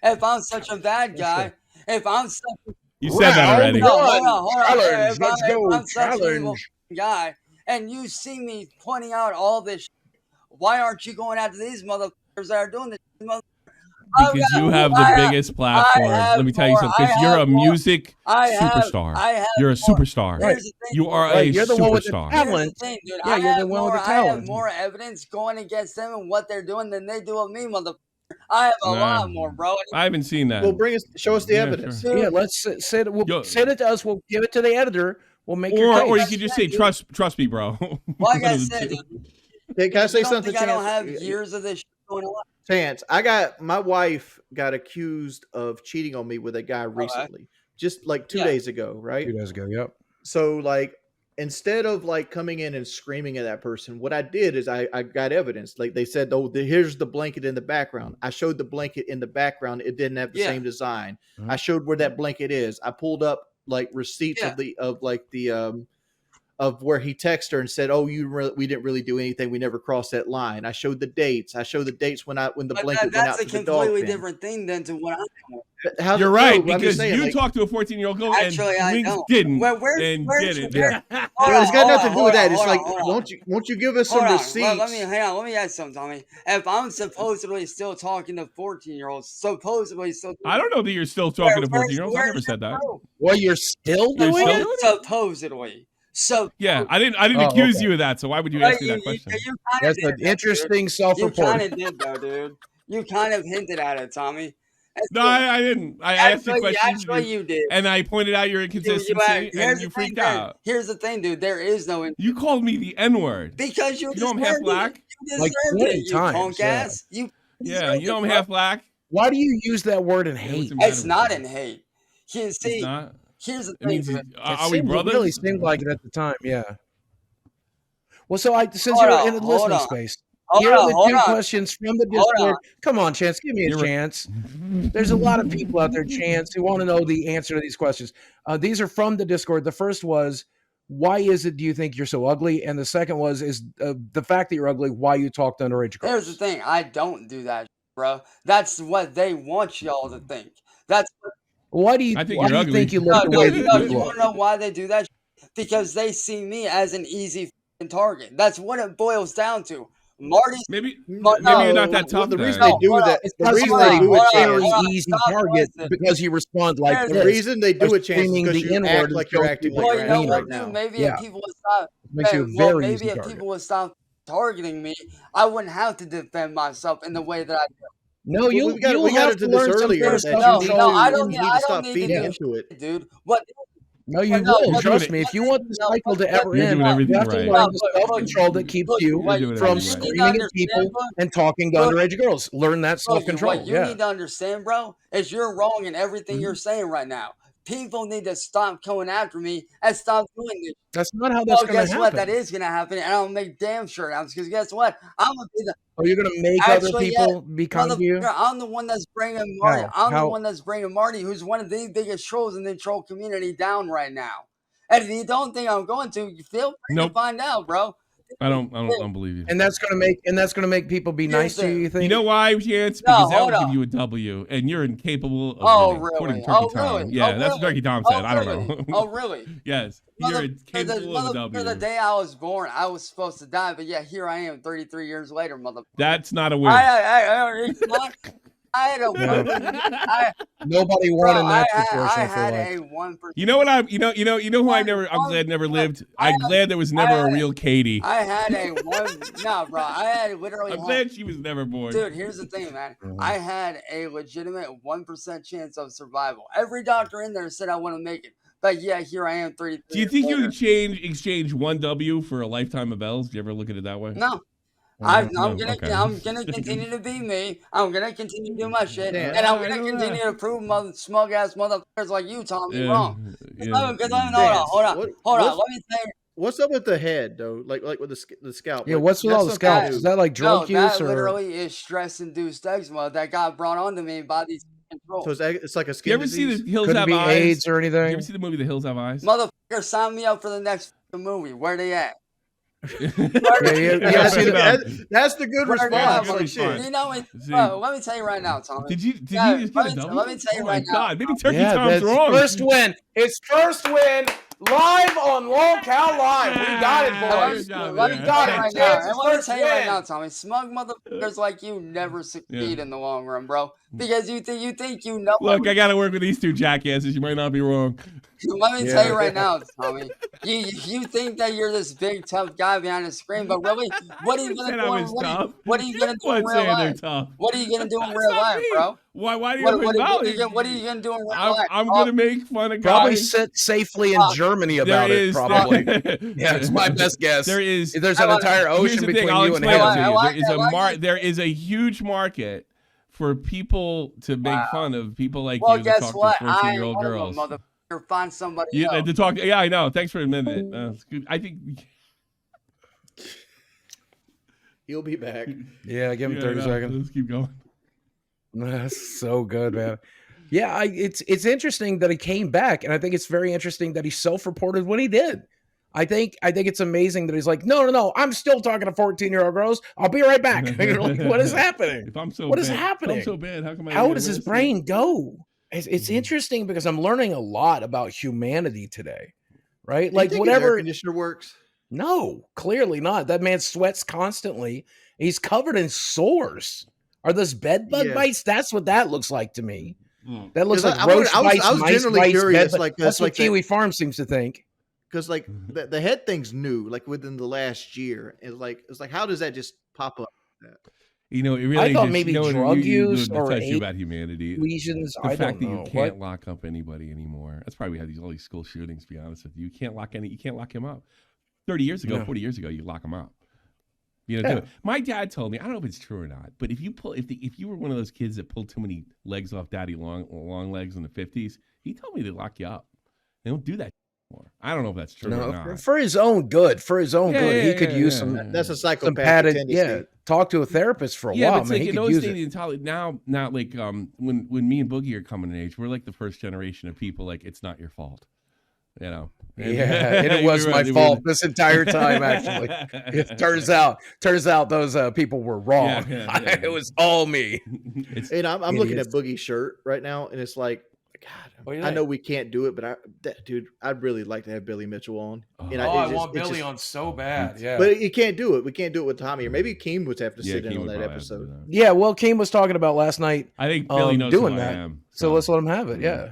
If I'm such a bad guy, if I'm such You said that Round already. one. hold on. Challenge. If Let's I'm go. such an evil Challenge. guy, and you see me pointing out all this, why aren't you going after these motherfuckers that are doing this? Because you have the biggest platform. have Let me tell you more- something. I Because you're have a more- music superstar. I have You're a more- superstar. Here's the thing, You are a Right, you're the one with the superstar. talent. Here's the thing, dude. Yeah, I you're the have one with the more- I have talent. more evidence going against them and what they're doing than they do of me, motherfucker. I have a Nah. lot more, bro. I haven't seen that. Well, show us the Yeah, evidence. sure. Yeah, let's send it. Yo- We'll send it to us. We'll give it to the editor. We'll make your case. Or you could just say, trust me, bro. Like One I of the said, two. dude, Hey, can I say you don't something, think I don't have Chance? years of this shit going on? Chance, my wife got accused of cheating on me with a guy recently, just like 2 Yeah. days ago, right? 2 days ago. Yep. So like instead of like coming in and screaming at that person, what I did is I got evidence. Like they said, oh, here's the blanket in the background. I showed the blanket in the background. It didn't have the same design. I showed where that blanket is. I pulled up like receipts of where he texted her and said, "Oh, we didn't really do anything. We never crossed that line." I showed the dates. I showed the dates when the blanket went out to the dog. That's a completely different thing than to what I'm doing. You're right, because you talked to a 14-year-old girl Actually, and Winks didn't. Where's did it. Yeah. Well, it's got nothing to do with that. It's like, won't you give us some receipts? Well, let me ask something, Tommy. If I'm supposedly still talking to 14-year-olds, supposedly still. I don't know that you're still talking to 14-year-olds. I never said that. Well, you're still doing it? Supposedly. So yeah, I didn't accuse you of that. So why would you ask me that question? That's an interesting self-report. You kind of did, though, dude. You kind of hinted at it, Tommy. No, I didn't. I asked you questions. Actually, you did. And I pointed out your inconsistency, and you freaked out. Here's the thing, dude. There is no. You called me the N-word. Because you know I'm half black. You like 20 times. You know I'm half black. Why do you use that word in hate? It's not in hate. You see, it's not. Here's the thing. Are we brothers? It really seemed like it at the time. Yeah. Well, so since you're in the listening space, here are the two questions from the Discord. Come on, Chance, give me a chance. There's a lot of people out there, Chance, who want to know the answer to these questions. These are from the Discord. The first was, why is it do you think you're so ugly? And the second was, is the fact that you're ugly, why you talk to underage girls? Here's the thing. I don't do that, bro. That's what they want y'all to think. That's what. Why do you think you look the way that you look? You want to know why they do that? Because they see me as an easy target. That's what it boils down to. Marty, maybe you're not that tough. The reason they do that, the reason they do it, very easy target because you respond like the reason they do it, Chance, is because you act like you're acting like you're acting right now. Maybe if people would stop, maybe if people would stop targeting me, I wouldn't have to defend myself in the way that I do. No, we got into this earlier. No, I don't need to stop feeding into it, dude. What? No, you will. Trust me. If you want the cycle to ever end, you have to learn the self-control that keeps you from screaming at people and talking to underage girls. Learn that self-control. What you need to understand, bro, is you're wrong in everything you're saying right now. People need to stop coming after me and stop doing this. That's not how that's going to happen. Guess what? That is going to happen, and I'll make damn sure it happens. Because guess what? I'm going to be the. Oh, you're going to make other people be kind to you? I'm the one that's bringing Marty. The one that's bringing Marty, who's one of the biggest trolls in the troll community, down right now. And if you don't think I'm going to, you feel free to find out, bro. I don't believe you. And that's gonna make people be nice to you. You think? You know why, Chance? Because that would give you a W, and you're incapable of winning, according to Turkey Tom. Yeah, that's what Turkey Tom said. I don't know. Oh, really? Yes, you're incapable of a W. For the day I was born, I was supposed to die, but yeah, here I am, 33 years later, motherfucker. That's not a win. I had a 1%. Nobody won in that situation. I had a 1%. You know what? I'm glad never lived. I'm glad there was never a real Katie. I had a 1. No, bro. I had literally. I'm glad she was never born. Dude, here's the thing, man. I had a legitimate 1% chance of survival. Every doctor in there said I wouldn't make it. But yeah, here I am 33 Do you think you would exchange one W for a lifetime of L's? Do you ever look at it that way? No. I'm gonna continue to be me. I'm gonna continue to do my shit, and I'm gonna continue to prove smug ass motherfuckers like you, Tommy, wrong. Hold on. Let me tell you. What's up with the head though? Like with the scalp? Yeah, what's with all the scalps? Is that like drug use or? Literally is stress-induced eczema that got brought onto me by these controls. So it's like a skin disease? You ever see The Hills Have Eyes? AIDS or anything? You ever see the movie The Hills Have Eyes? Motherfucker, sign me up for the next movie. Where they at? That's the good response. Like, shit. You know, let me tell you right now, Tommy. Did you just get a W? Let me tell you right now. God, maybe Turkey Tom's wrong. First win. It's first win. Live on LolCal Live. We got it, boys. Let me tell you right now, Tommy. Smug motherfuckers like you never succeed in the long run, bro. Because you think you know. Look, I got to work with these two jackasses. You might not be wrong. Let me tell you right now, Tommy. You think that you're this big tough guy behind the screen, but really, what are you gonna do? What are you gonna do in real life? What are you gonna do in real life, bro? Why do you acknowledge? What are you gonna do in real life? I'm gonna make fun of guys. Probably sit safely in Germany about it. Probably. Yeah, it's my best guess. There's an entire ocean between you and him. There is a huge market for people to make fun of people like you that talk to 14-year-old girls. or find somebody Yeah, else. to talk. Yeah, I know. Thanks for admitting it. It's good. I think He'll be back. Yeah, give him 30 seconds. Let's keep going. That's so good, man. Yeah, it's interesting that he came back, and I think it's very interesting that he self-reported when he did. I think it's amazing that he's like, no, I'm still talking to 14-year-old girls. I'll be right back. You're like, what is happening? If I'm so what bad, is happening? If I'm so bad, how come How does his brain go? It's interesting because I'm learning a lot about humanity today, right? Do you Like think whatever. an air conditioner works? No, clearly not. That man sweats constantly. He's covered in sores. Are those bed bug bites? That's what that looks like to me. That looks like roach bites, I was mice generally bites, curious. bed, Like that's what like Kiwi Farm seems to think. Because like the head thing's new, like within the last year. It's like how does that just pop up? You know, it really. I thought just, maybe you know, drug use it or tells you about humanity. lesions. The I fact don't that know. you can't lock up anybody anymore. That's probably how all these school shootings. To be honest with you, you can't lock him up. 30 years ago, 40 years ago, you lock him up. You know, my dad told me, I don't know if it's true or not, but if you were one of those kids that pulled too many legs off daddy long legs in the 50s, he told me to lock you up. They don't do that anymore. I don't know if that's true or not. For his own good. He could use some. That's a psychopathic some padded, tendency. Talk to a therapist for a while. But man, like he in could those use days, it. now like when me and Boogie are coming in age, we're like the first generation of people. Like it's not your fault. You know, and it was my fault this entire time. Actually, it turns out those people were wrong. It was all me. And I'm looking at Boogie's shirt right now, and it's like, God, I know we can't do it, but dude, I'd really like to have Billy Mitchell on. I want Billy on so bad. Yeah, but you can't do it. We can't do it with Tommy, or maybe Keem would have to sit in on that episode. Yeah, well, Keem was talking about last night. I think Billy knows doing who that. I am, so let's let him have it. Yeah.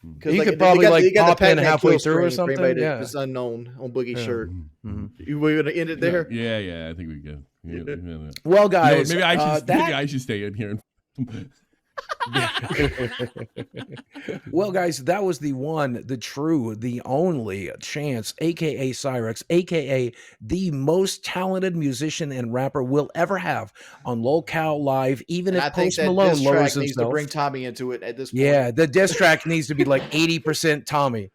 Because he could probably pop in halfway through or something. Yeah, it's unknown on Boogie's shirt. We're gonna end it there. Yeah. I think we go. Yeah. Well, guys, maybe I should stay in here. Well, guys, that was the one, the true, the only Chance, aka Cyraxx, aka the most talented musician and rapper we'll ever have on LolCow Live. Even if Post Malone lowers himself, needs to bring Tommy into it at this point. Yeah, the diss track needs to be like 80% Tommy.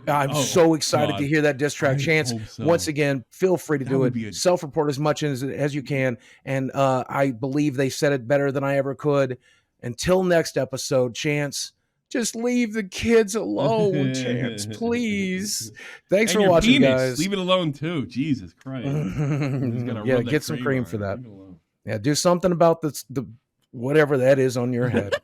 I'm so excited to hear that diss track. Chance, once again, feel free to do it. Self-report as much as you can, and I believe they said it better than I ever could. Until next episode, Chance, just leave the kids alone, Chance, please. Thanks for watching, guys. Leave it alone too. Jesus Christ. Yeah, get some cream for that. Yeah, do something about the whatever that is on your head.